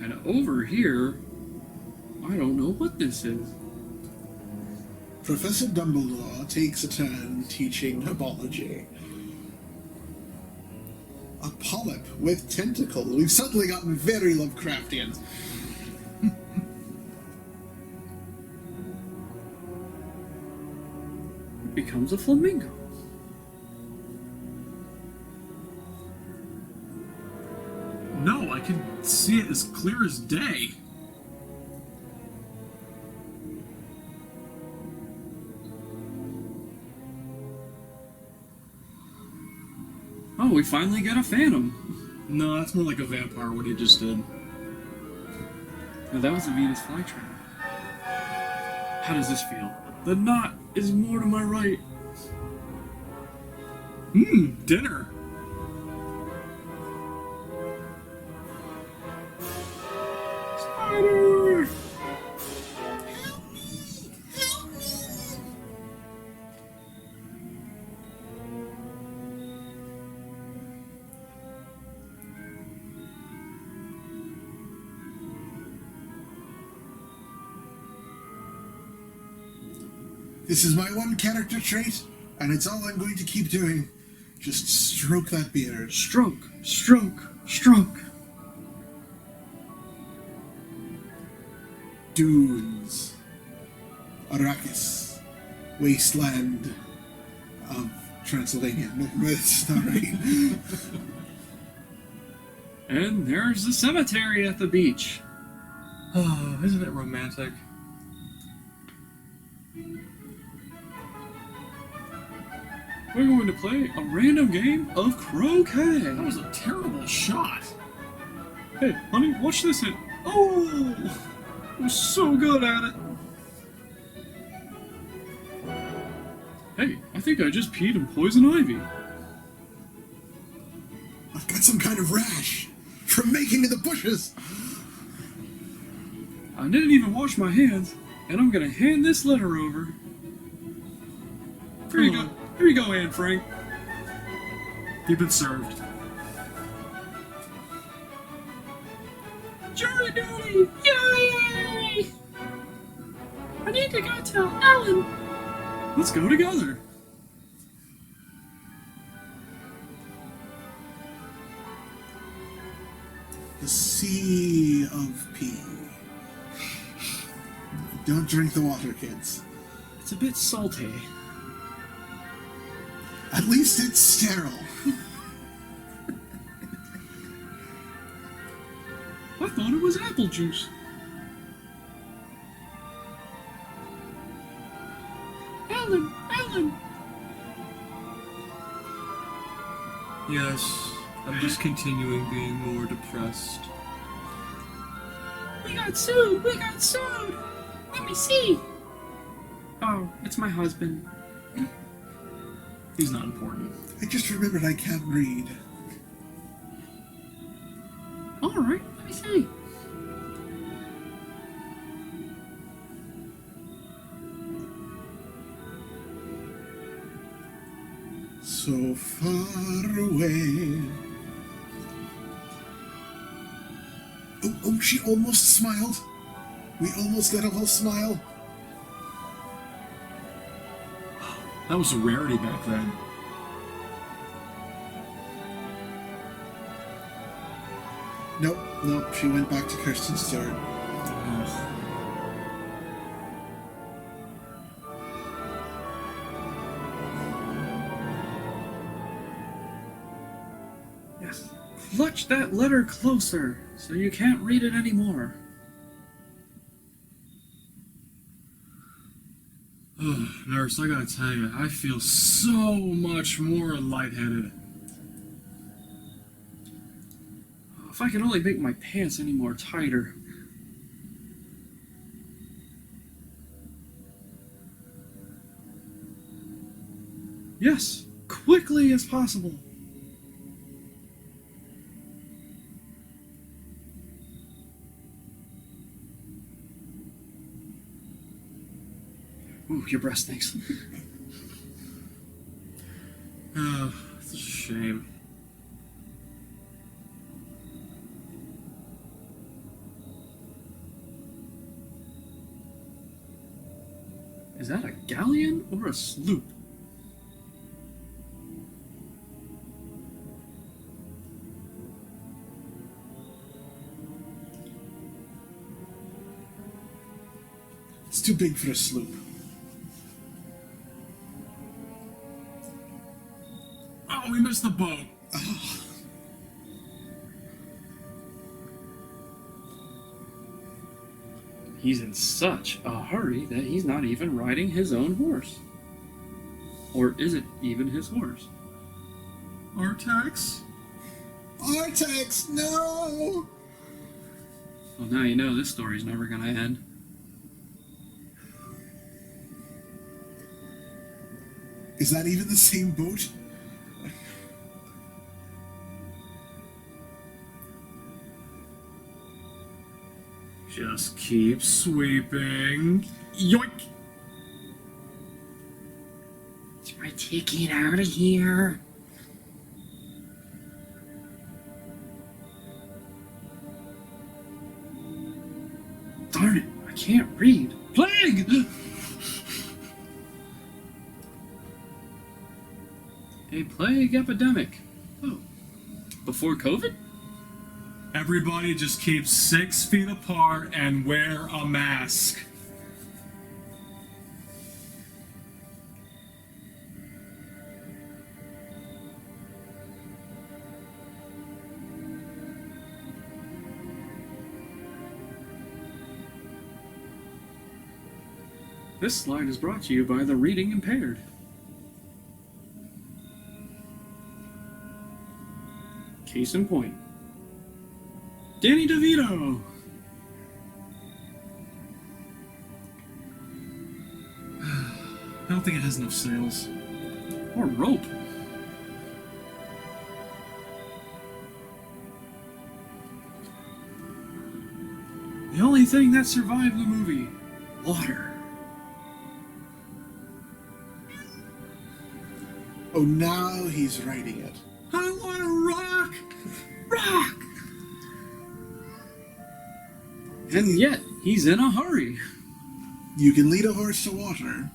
And over here, I don't know what this is. Professor Dumbledore takes a turn teaching herbology. A polyp with tentacles. We've suddenly gotten very Lovecraftian. It becomes a flamingo. No, I can see it as clear as day. Oh, we finally get a phantom. No, that's more like a vampire, what he just did. No, that was a Venus flytrap. How does this feel? The knot is more to my right. Dinner. Spider! This is my one character trait, and it's all I'm going to keep doing. Just stroke that beard. Stroke, stroke, stroke. Dunes. Arrakis. Wasteland of Transylvania. No, that's not right. And there's the cemetery at the beach. Oh, isn't it romantic? We're going to play a random game of croquet. That was a terrible shot. Hey, honey, watch this hit. Oh! I'm so good at it. Hey, I think I just peed in poison ivy. I've got some kind of rash from making in the bushes. I didn't even wash my hands, and I'm gonna hand this letter over. Here you go. Here you go, Anne Frank. You've been served. Jury duty! Yay! I need to go tell Ellen. Let's go together. The Sea of Pee. Don't drink the water, kids. It's a bit salty. At least it's sterile. I thought it was apple juice. Ellen, Ellen. Yes, I'm just continuing being more depressed. We got sued. We got sued. Let me see. Oh, it's my husband. He's not important. I just remembered I can't read. All right. Let me see. So far away. Oh, she almost smiled. We almost got a little smile. That was a rarity back then. Nope, she went back to Kirsten Stewart. Ugh. Yes. Clutch that letter closer, so you can't read it anymore. Nurse, I gotta tell you, I feel so much more lightheaded. If I can only make my pants any more tighter. Yes, quickly as possible. Ooh, your breath stinks. It's a shame. Is that a galleon or a sloop? It's too big for a sloop. Oh, we missed the boat. He's in such a hurry that he's not even riding his own horse. Or is it even his horse? Artax? Artax, no! Well, now you know this story's never gonna end. Is that even the same boat? Just keep sweeping. Yoink! Try taking out of here. Darn it, I can't read. Plague! A plague epidemic. Oh, before COVID? Everybody just keep 6 feet apart and wear a mask. This slide is brought to you by the reading impaired. Case in point. Danny DeVito! I don't think it has enough sails. Or rope. The only thing that survived the movie. Water. Oh, now he's writing it. I want to rock! Rock! And yet, he's in a hurry. You can lead a horse to water,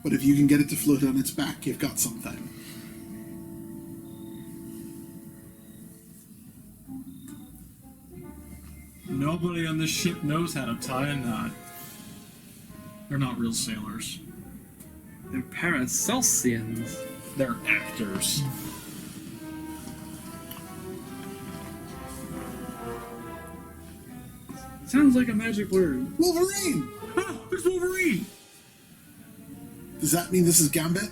but if you can get it to float on its back, you've got something. Nobody on this ship knows how to tie a knot. They're not real sailors. They're Paracelsians. They're actors. Sounds like a magic word. Wolverine! Ah, there's Wolverine! Does that mean this is Gambit?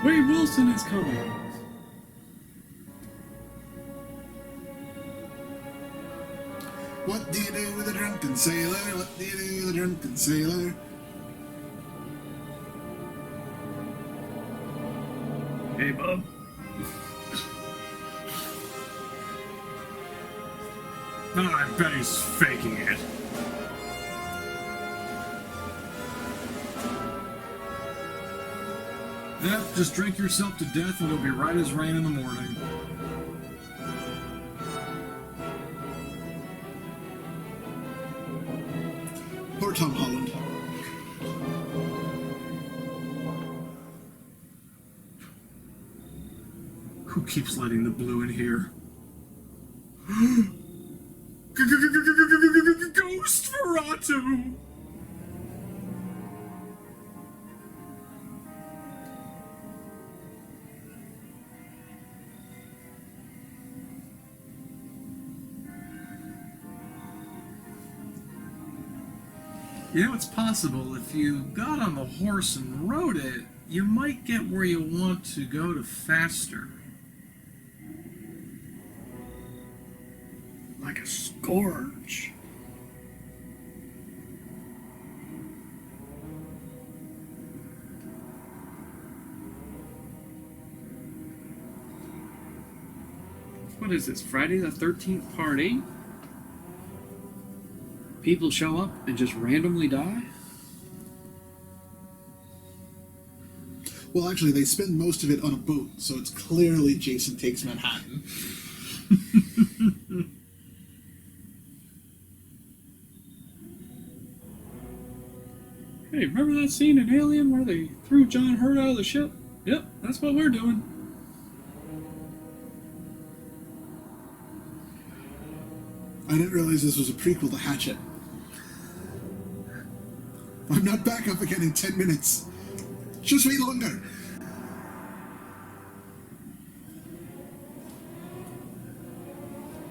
Wade Wilson is coming. What do you do with a drunken sailor? What do you do with a drunken sailor? Hey, bub. I bet he's faking it. Yep, just drink yourself to death and you'll be right as rain in the morning. Poor Tom Holland. Who keeps letting the blue in here? Nosferatu! You know, it's possible if you got on the horse and rode it, you might get where you want to go to faster. Like a scourge. What is this, Friday the 13th, part 8? People show up and just randomly die? Well, actually, they spend most of it on a boat, so it's clearly Jason Takes Manhattan. Hey, remember that scene in Alien where they threw John Hurt out of the ship? Yep, that's what we're doing. I didn't realize this was a prequel to Hatchet. I'm not back up again in 10 minutes. Just wait longer.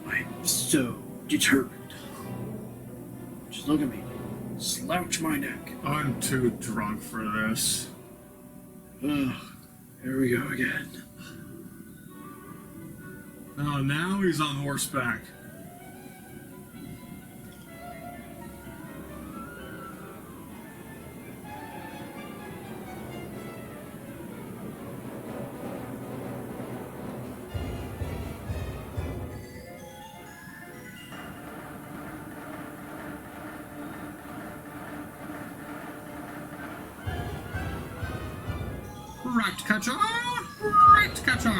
I'm so determined. Just look at me. Slouch my neck. I'm too drunk for this. Ugh, here we go again. Oh, now he's on horseback. Right catcher! Right catcher!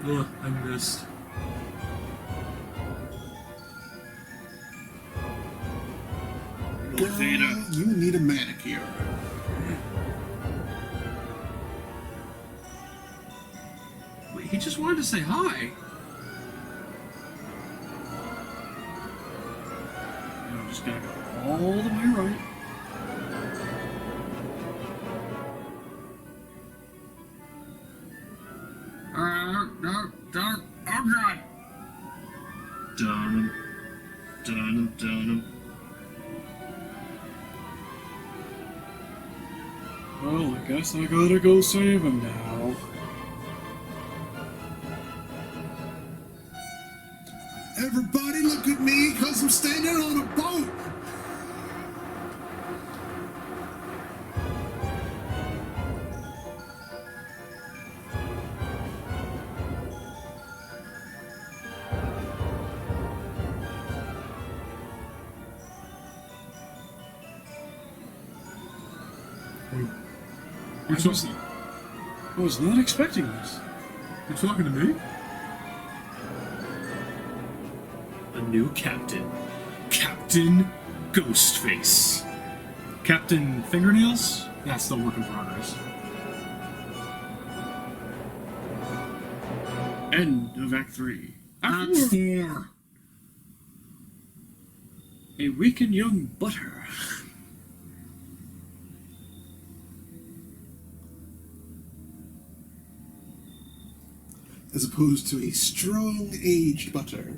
Ugh, I missed. Girl, you need a manicure. Wait, he just wanted to say hi. I'm just gonna go all the way right. Oh god! Dun, dun, dun. Well, I guess I gotta go save him now. Everybody look at me, cause I'm standing on a boat. I was not expecting this. You're talking to me? A new captain. Captain Ghostface. Captain Fingernails? Yeah, still work in progress. End of Act 3. Act 4. A weakened young butter. As opposed to a strong aged butter,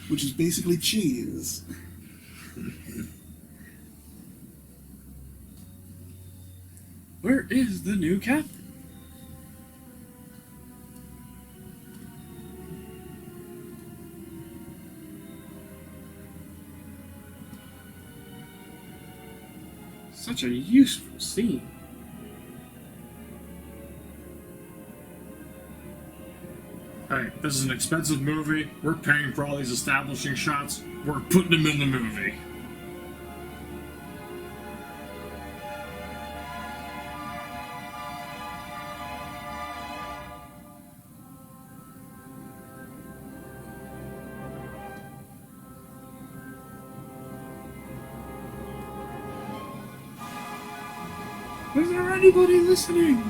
which is basically cheese. Where is the new captain? Such a useful scene. Hey, this is an expensive movie. We're paying for all these establishing shots. We're putting them in the movie. Is there anybody listening?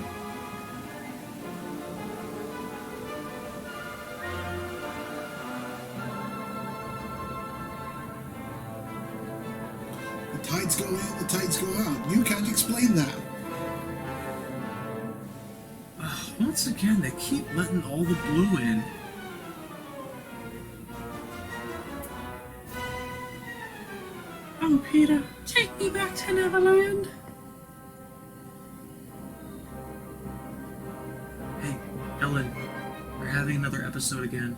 The tides go in, the tides go out. You can't explain that. Once again, they keep letting all the blue in. Oh, Peter, take me back to Neverland. Hey, Ellen, we're having another episode again.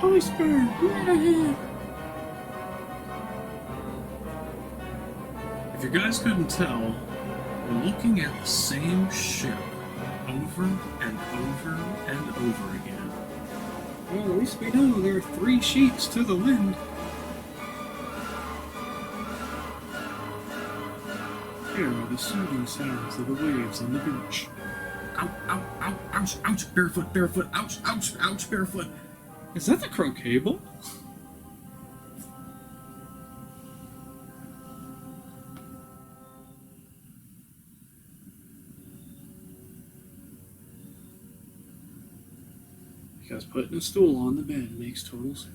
Iceberg, right ahead. If you guys couldn't tell, we're looking at the same ship over and over and over again. Well, at least we know there are 3 sheets to the wind. Here are the soothing sounds of the waves on the beach. Ow, ow, ow, ouch, ouch, barefoot, barefoot, ouch, ouch, ouch, barefoot. Is that the croquet ball? Because putting a stool on the bed makes total sense.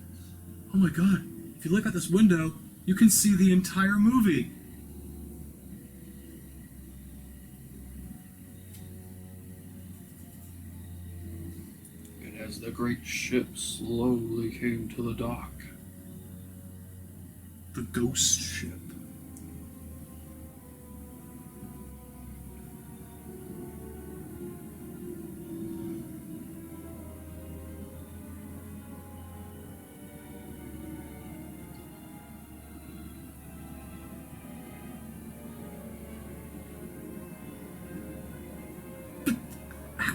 Oh my god, if you look out this window, you can see the entire movie. And as the great ship slowly came to the dock, The ghost ship.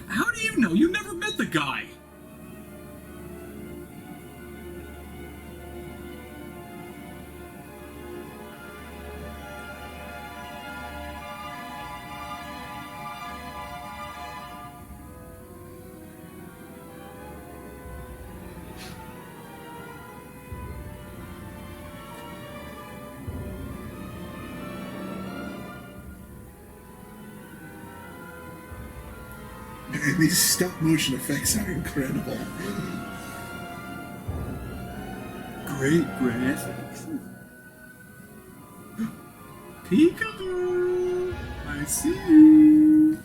How do you know? You never met the guy. And these stop motion effects are incredible. great graphics. Peekaboo! I see you!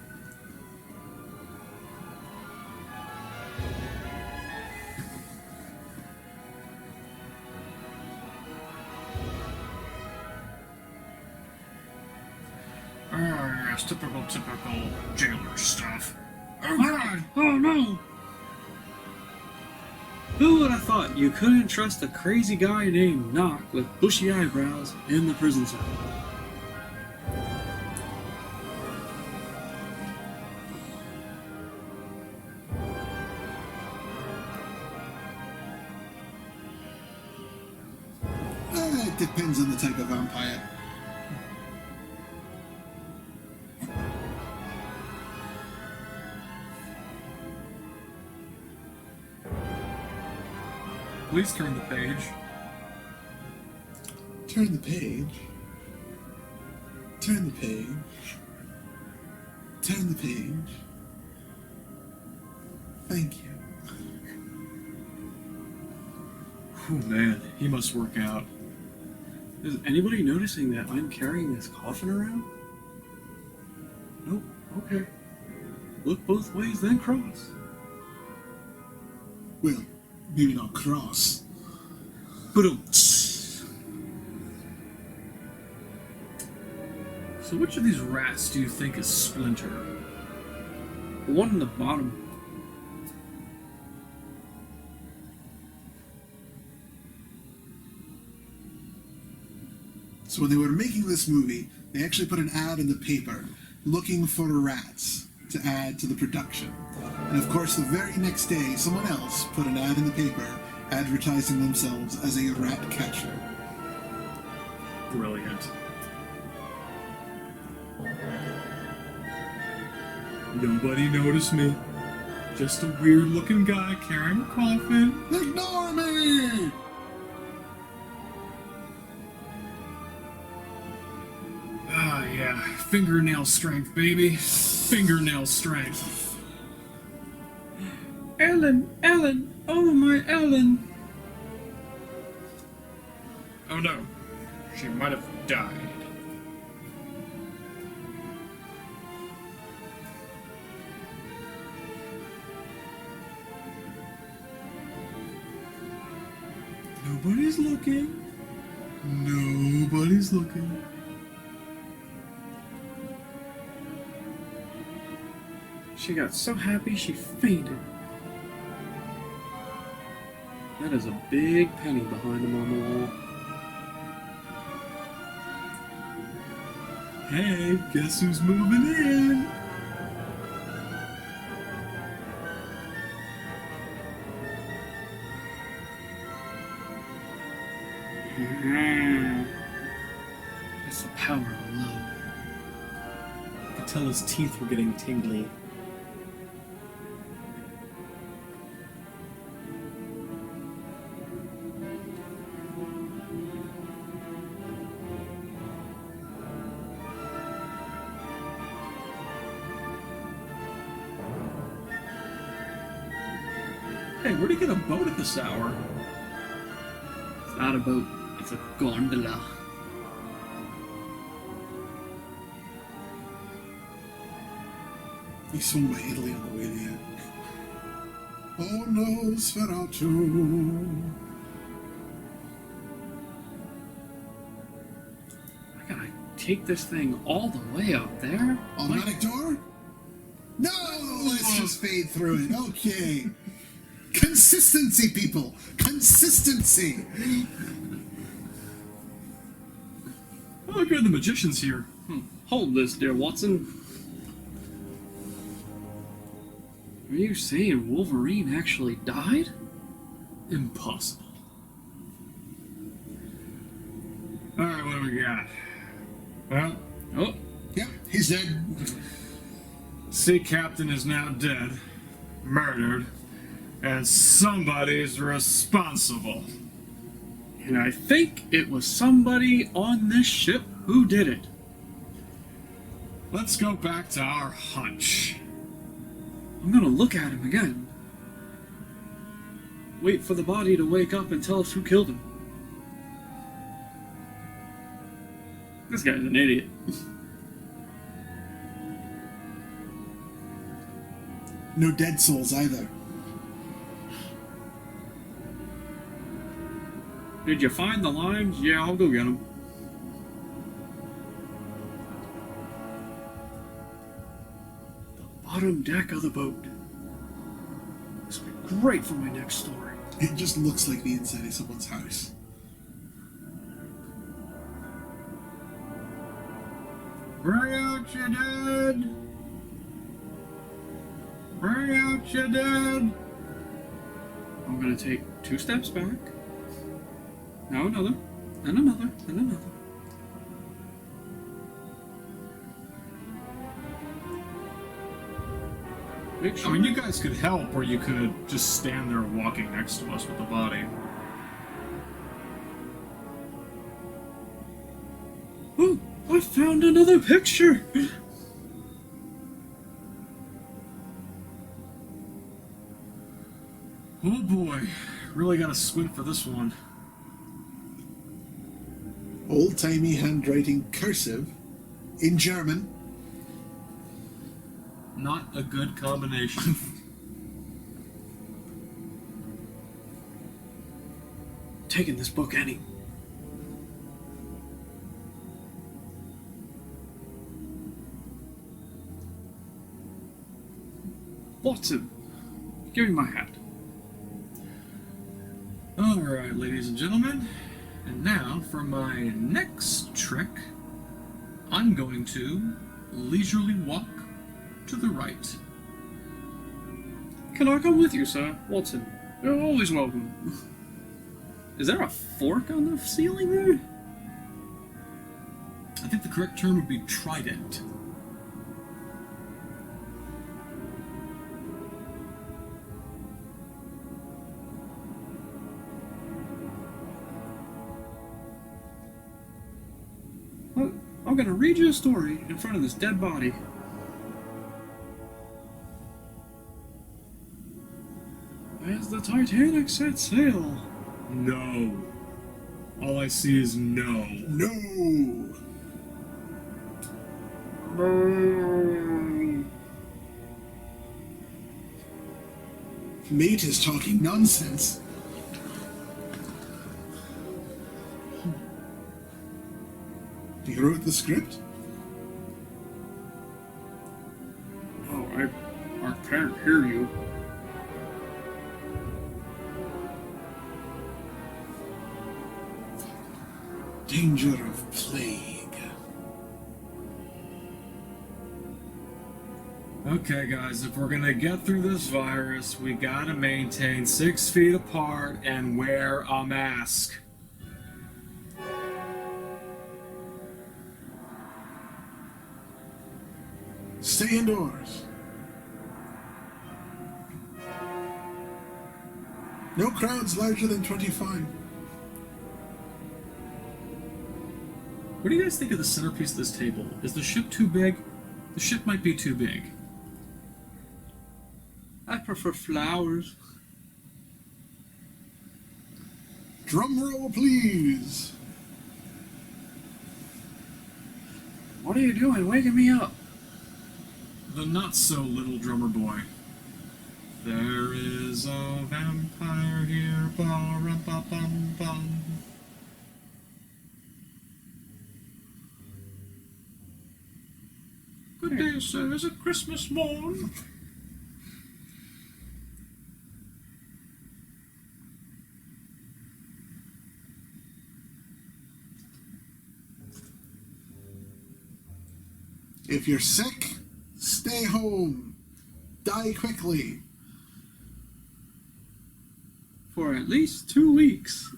Yes, typical jailer stuff. Oh god! Oh no! Who would have thought you couldn't trust a crazy guy named Knock with bushy eyebrows in the prison cell? It depends on the type of vampire. Please turn the page. Turn the page. Turn the page. Turn the page. Thank you. Oh man, he must work out. Is anybody noticing that I'm carrying this coffin around? Nope. Okay. Look both ways, then cross. Well, maybe not cross. Boom. So which of these rats do you think is Splinter? The one in the bottom. So when they were making this movie, they actually put an ad in the paper looking for rats to add to the production. And of course, the very next day, someone else put an ad in the paper advertising themselves as a rat catcher. Brilliant. Nobody noticed me. Just a weird-looking guy carrying a coffin. Ignore me! Ah, yeah. Fingernail strength, baby. Fingernail strength. Ellen! Ellen! Oh, my Ellen! Oh no, she might have died. Nobody's looking. Nobody's looking. She got so happy she fainted. That is a big penny behind him on the wall. Hey, guess who's moving in? It's the power of love. I could tell his teeth were getting tingly. Hey, where'd he get a boat at this hour? It's not a boat, it's a gondola. He swung by Italy on the way there. Oh, Nosferatu. I gotta take this thing all the way out there? Automatic door? No, let's just fade through it. Okay. Consistency, people. Consistency. Oh, look, the magician's here. Hold this, dear Watson. Are you saying Wolverine actually died? Impossible. Alright, what do we got? Well, Oh, Yep, he's dead. Sea Captain is now dead, murdered, and somebody's responsible. and I think it was somebody on this ship who did it. Let's go back to our hunch. I'm gonna look at him again. Wait for the body to wake up and tell us who killed him. This guy's an idiot. No dead souls either. Did you find the limes? Yeah, I'll go get them. The bottom deck of the boat. This will be great for my next story. It just looks like the inside of someone's house. Bring out your dead! Bring out your dead! I'm gonna take 2 steps back. Now another, and another, and another. Make sure. I mean, you guys could help, or you could just stand there walking next to us with the body. Oh, I found another picture! Oh boy, really gotta squint for this one. Old-timey handwriting cursive in German. Not a good combination. Taking this book, Annie. Watson, give me my hat. Alright, ladies and gentlemen. And now, for my next trick, I'm going to leisurely walk to the right. Can I come with you, sir? Watson, you're always welcome. Is there a fork on the ceiling there? I think the correct term would be trident. Well, I'm gonna read you a story in front of this dead body. As the Titanic set sail. No. All I see is no. No. Mate is talking nonsense. You wrote the script? Oh, I can't hear you. danger of plague. Okay, guys, if we're gonna get through this virus, we gotta maintain 6 feet apart and wear a mask. Stay indoors. No crowds larger than 25. What do you guys think of the centerpiece of this table? Is the ship too big? The ship might be too big. I prefer flowers. Drum roll, please. What are you doing? Waking me up. The not-so-little drummer boy. There is a vampire here, ba-rum-ba-bum-bum. Good day, sir. Is it Christmas morn? If you're sick, stay home. Die quickly. For at least 2 weeks.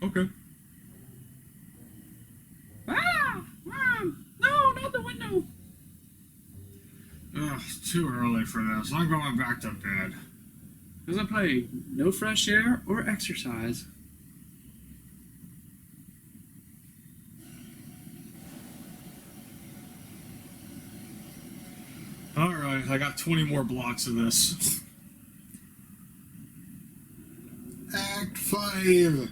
Okay. Ah! Mom! No, not the window! Ugh, it's too early for this. I'm going back to bed. There's a plague. No fresh air or exercise. Alright, I got 20 more blocks of this. Act 5.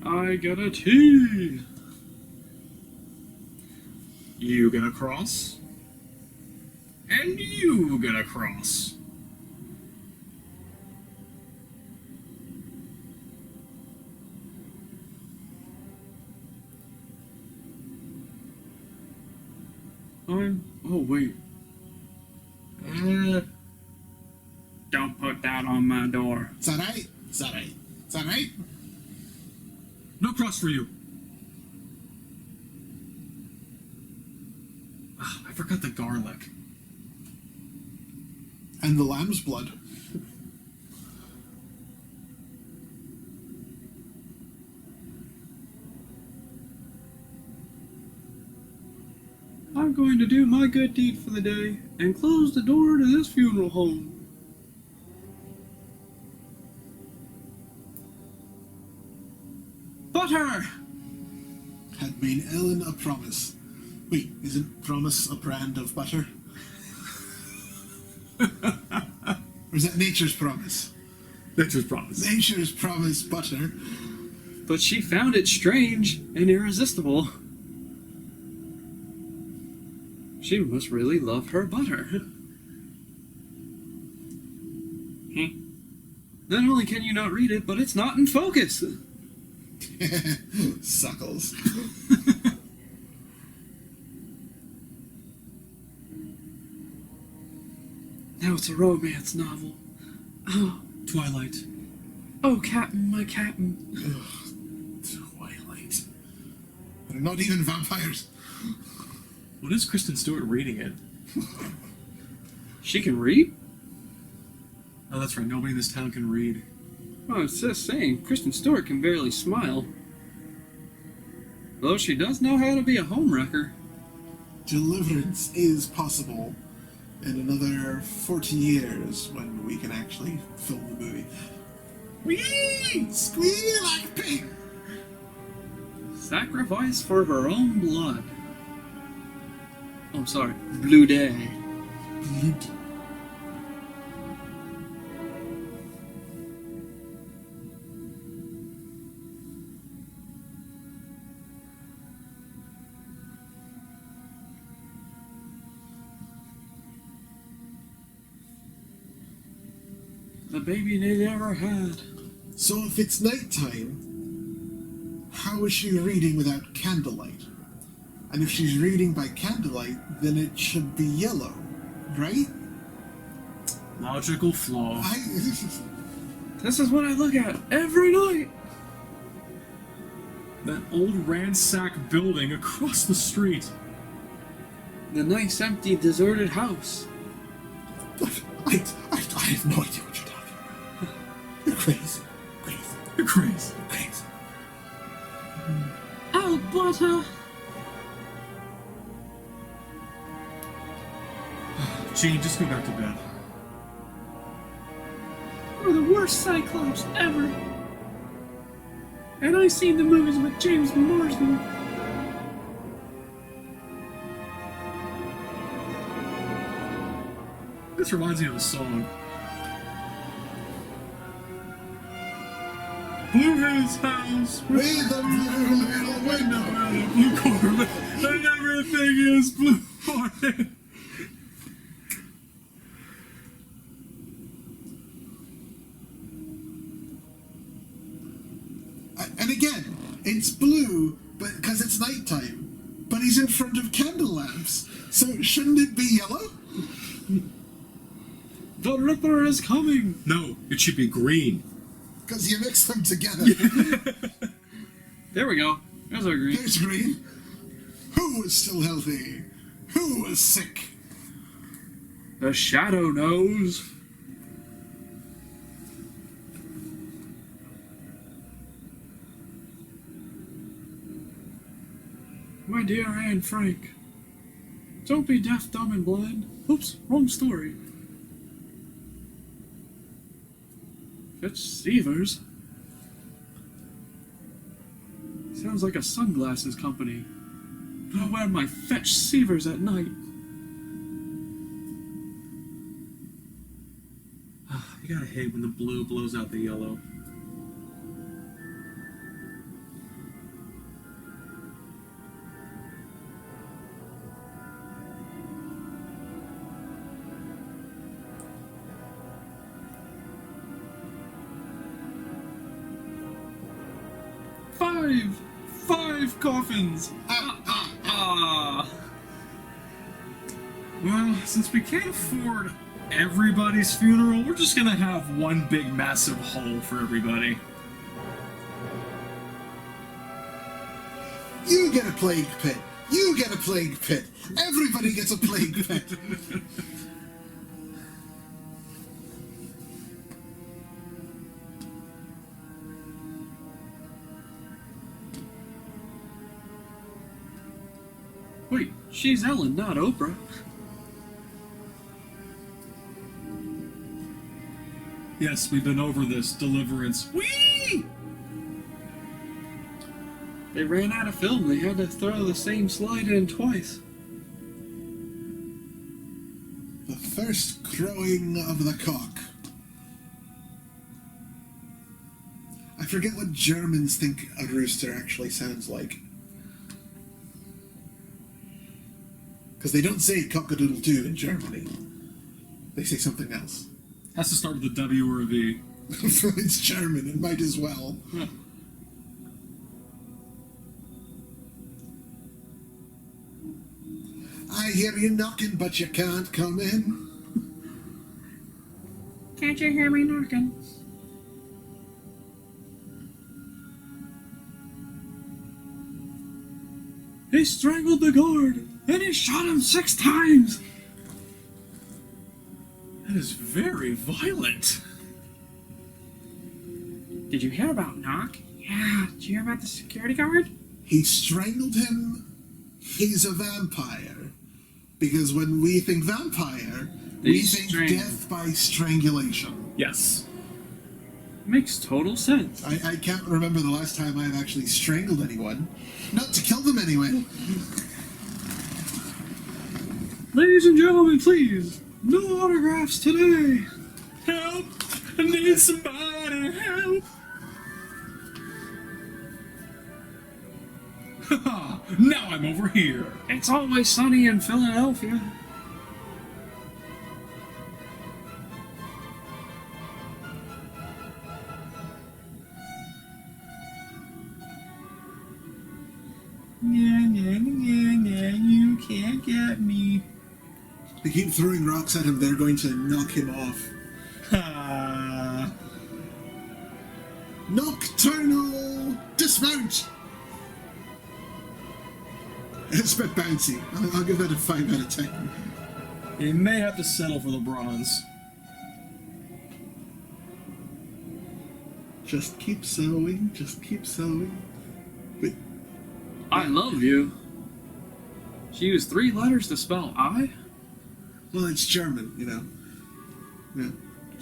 I got a tea. You gonna cross? And you gonna cross. Oh, wait. Don't put that on my door. It's alright. It's alright. It's alright. No cross for you. Ah, I forgot the garlic. And the lamb's blood. I'm going to do my good deed for the day and close the door to this funeral home. Butter! Had made Ellen a promise. Wait, isn't promise a brand of butter? Or is that nature's promise? Nature's promise. Nature's promise butter. But she found it strange and irresistible. She must really love her butter. Not only can you not read it, but it's not in focus. Suckles. Now it's a romance novel. Oh, Twilight. oh, Captain, my Captain. Twilight. They're not even vampires. What is Kristen Stewart reading it? She can read? Oh, that's right. Nobody in this town can read. Oh, it's just saying, Kristen Stewart can barely smile. Though she does know how to be a homewrecker. Deliverance is possible in another 40 years when we can actually film the movie. Whee! Squeal like a pig! Sacrifice for her own blood. Oh, I'm sorry, Blue Day. Blood. The baby they never had. So if it's nighttime, how is she reading without candlelight? And if she's reading by candlelight, then it should be yellow, right? Logical flaw. This is what I look at every night. That old ransacked building across the street. The nice, empty, deserted house. I have no idea what you're talking about. You're crazy. Crazy. You're crazy. Crazy. Oh, butter. Gene, just go back to bed. You're the worst Cyclops ever. And I seen the movies with James Marsden. This reminds me of a song. Blew his house With a blue little window. and a blue Corvette, and everything is blue for it. And again, it's blue, but because it's nighttime. But he's in front of candle lamps, so shouldn't it be yellow? The Ripper is coming. No, it should be green. Because you mix them together. There we go. There's our green. There's green. Who is still healthy? Who is sick? The Shadow knows. My dear Anne Frank, don't be deaf, dumb, and blind. Oops, wrong story. Fitzsievers? Sounds like a sunglasses company. I wear my fetch sievers at night. You gotta hate when the blue blows out the yellow. Five coffins! Well, since we can't afford everybody's funeral, we're just gonna have one big massive hole for everybody. You get a plague pit. You get a plague pit. Everybody gets a plague pit. Wait, she's Ellen, not Oprah. Yes, we've been over this. Deliverance. Whee! They ran out of film. They had to throw the same slide in twice. The first crowing of the cock. I forget what Germans think a rooster actually sounds like. Because they don't say cock-a-doodle-doo in Germany. They say something else. Has to start with a W or a V. It's German, it might as well. Huh. I hear you knocking, but you can't come in. Can't you hear me knocking? He strangled the guard, and he shot him 6 times. That is very violent. Did you hear about Knock? Yeah, did you hear about the security guard? He strangled him. He's a vampire. Because when we think vampire, we think death by strangulation. Yes. Makes total sense. I can't remember the last time I've actually strangled anyone. Not to kill them anyway. Ladies and gentlemen, please, no autographs today. Help! I need somebody help! Haha! Now I'm over here! It's always sunny in Philadelphia. Yeah, yeah, yeah, can't get me. They keep throwing rocks at him, they're going to knock him off. Nocturnal dismount! It's a bit bouncy. I'll give that a 5 out of 10. You may have to settle for the bronze. Just keep sewing, just keep sewing. Wait, I love you. She used 3 letters to spell I? well, it's German, you know. Yeah.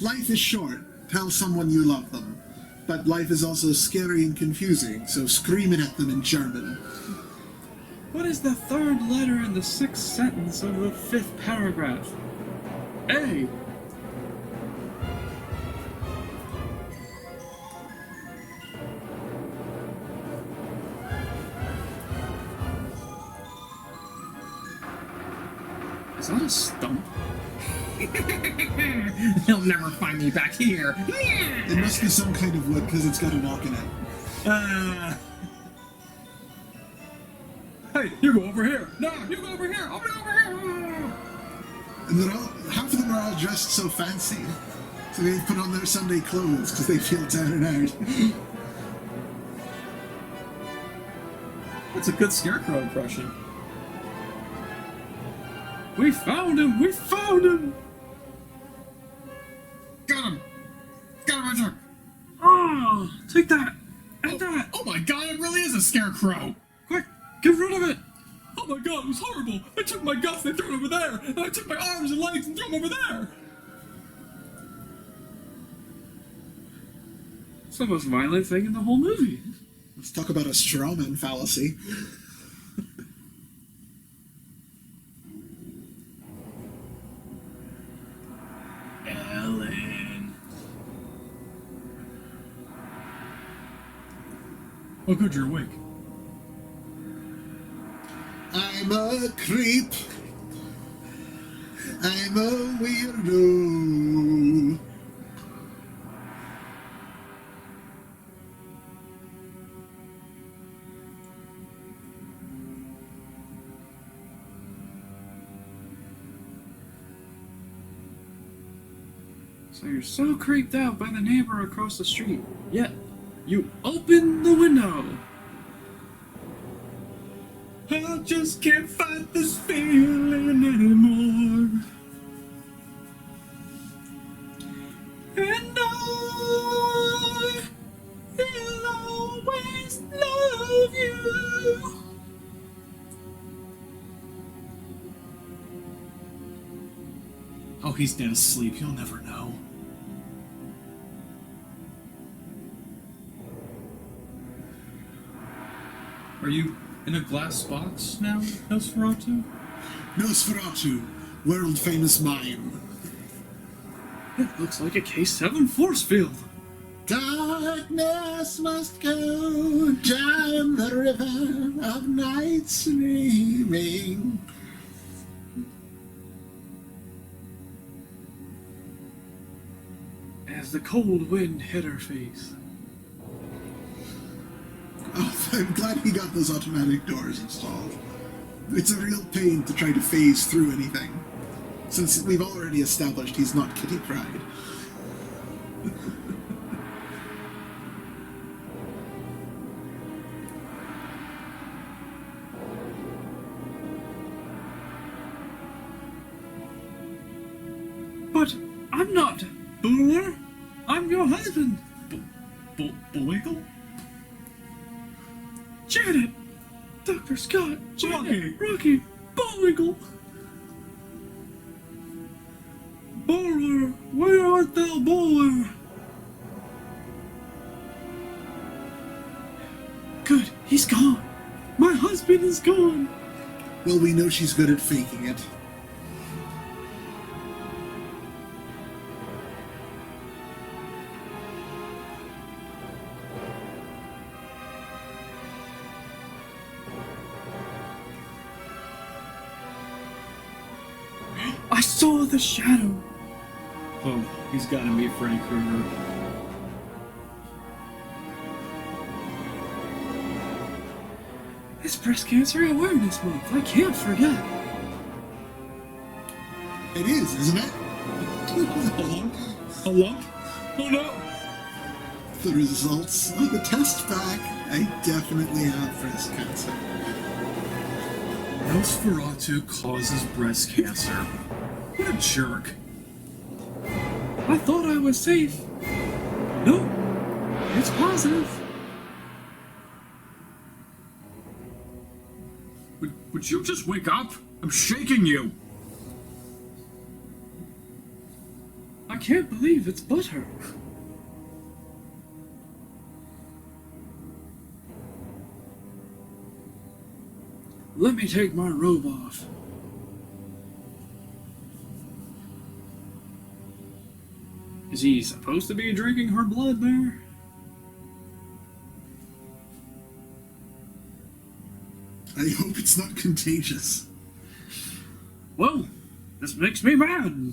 Life is short. Tell someone you love them. But life is also scary and confusing, so scream it at them in German. What is the 3rd letter in the 6th sentence of the 5th paragraph? A. Is that a stump? He'll never find me back here. It must be some kind of wood, because it's got a knock in it. Hey, you go over here. No, you go over here. I'll be over here. And they're all, half of them are all dressed so fancy. So they put on their Sunday clothes, because they feel down and out. That's a good scarecrow impression. We found him! We found him! Got him! Got him, Richard! Oh, take that! And that! Oh my god, it really is a scarecrow! Quick, get rid of it! Oh my god, it was horrible! I took my guts and I threw it over there! And I took my arms and legs and threw them over there! It's the most violent thing in the whole movie. Let's talk about a strawman fallacy. Ellen. Oh good, you're awake. I'm a creep. I'm a weirdo. So you're so creeped out by the neighbor across the street, yet you open the window. I just can't fight this feeling anymore. And I will always love you. Oh, he's dead asleep. You'll never know. Are you in a glass box now, Nosferatu? Nosferatu, world famous mime. It looks like a K7 force field. Darkness must go down the river of night streaming. As the cold wind hit her face. Oh, I'm glad he got those automatic doors installed. It's a real pain to try to phase through anything, since we've already established he's not Kitty Pryde. But I'm not. Blair, I'm your husband. Bullwinkle? Janet, Dr. Scott, Janet, Rocky, Bullwinkle. Bowler, where art thou, Bowler? Good, he's gone. My husband is gone. Well, we know she's good at faking it. I saw the shadow. Oh, he's gotta be Freddy Krueger. It's Breast Cancer Awareness Month. I can't forget. It is, isn't it? A lump? Oh no! The results of the test back. I definitely have breast cancer. Nosferatu causes breast cancer. What a jerk. I thought I was safe. Nope. It's positive. Would you just wake up? I'm shaking you. I can't believe it's butter. Let me take my robe off. Is he supposed to be drinking her blood there? I hope it's not contagious. Well, this makes me mad.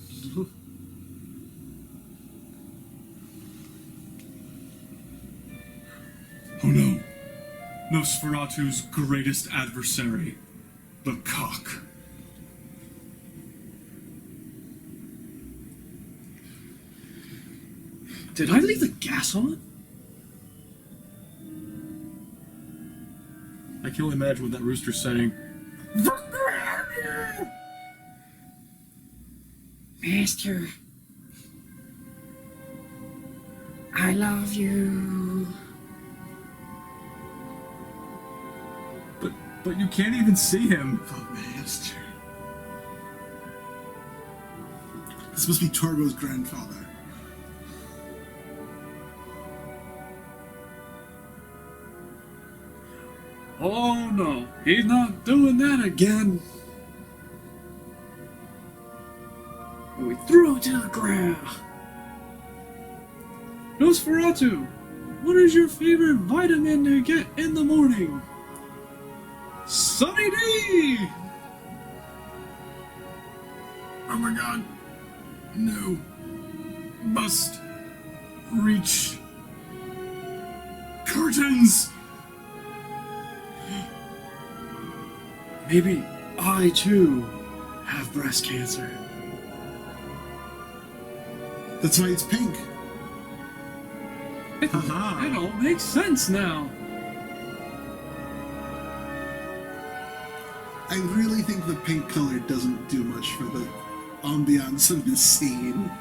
Oh no. Nosferatu's greatest adversary. The cock. Did I leave the gas on? I can only imagine what that rooster's saying. Master, I love you. But you can't even see him. Oh, master. This must be Torgo's grandfather. Oh no, he's not doing that again. And we throw it to the ground. Nosferatu, what is your favorite vitamin to get in the morning? Sunny D! Oh my god. No. Must reach curtains. Maybe I too have breast cancer. That's why it's pink. It all makes sense now. I really think the pink color doesn't do much for the ambiance of this scene.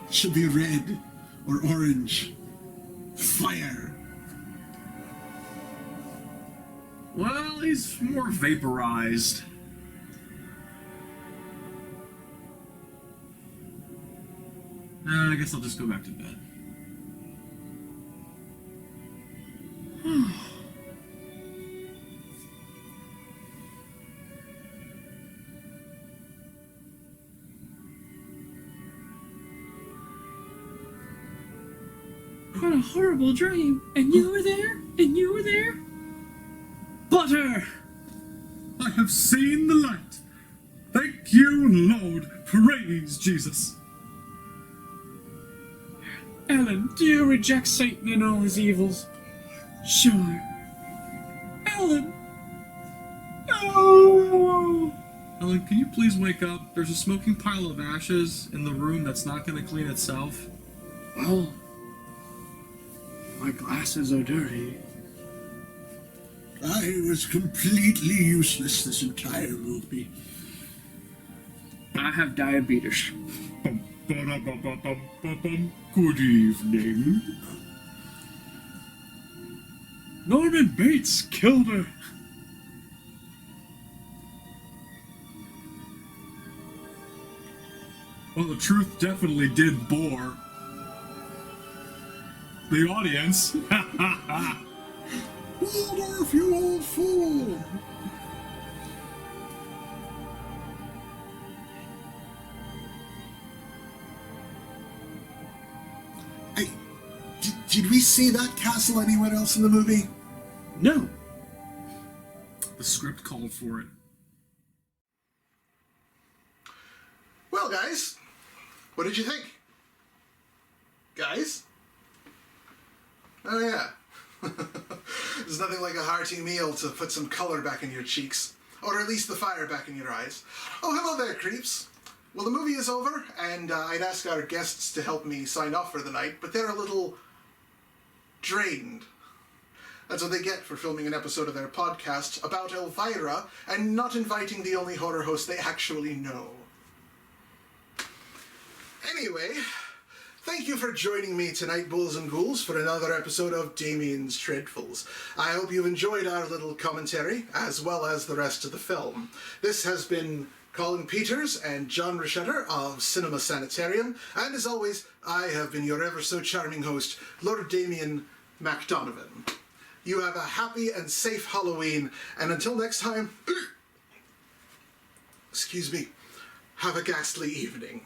It should be red or orange. Fire. Well, he's more vaporized. I guess I'll just go back to bed. What a horrible dream. And you were there? And you were there? Butter! I have seen the light. Thank you, Lord. Praise Jesus. Ellen, do you reject Satan and all his evils? Sure. Ellen! No! Ellen, can you please wake up? There's a smoking pile of ashes in the room that's not going to clean itself. Well, my glasses are dirty. I was completely useless this entire movie. I have diabetes. Good evening. Norman Bates killed her. Well, the truth definitely did bore the audience. Waldorf, you old fool! Did we see that castle anywhere else in the movie? No. The script called for it. Well, guys, what did you think? Guys? Oh, yeah. There's nothing like a hearty meal to put some color back in your cheeks, or at least the fire back in your eyes. Oh, hello there, creeps. Well, the movie is over, and I'd ask our guests to help me sign off for the night, but they're a little drained. That's what they get for filming an episode of their podcast about Elvira and not inviting the only horror host they actually know. Anyway, thank you for joining me tonight, Bulls and Ghouls, for another episode of Damien's Dreadfuls. I hope you've enjoyed our little commentary, as well as the rest of the film. This has been Collin Peters and John Reshetar of Cinema Sanitarium, and as always, I have been your ever-so-charming host, Lord Damian MacDonovan. You have a happy and safe Halloween, and until next time, excuse me, have a ghastly evening.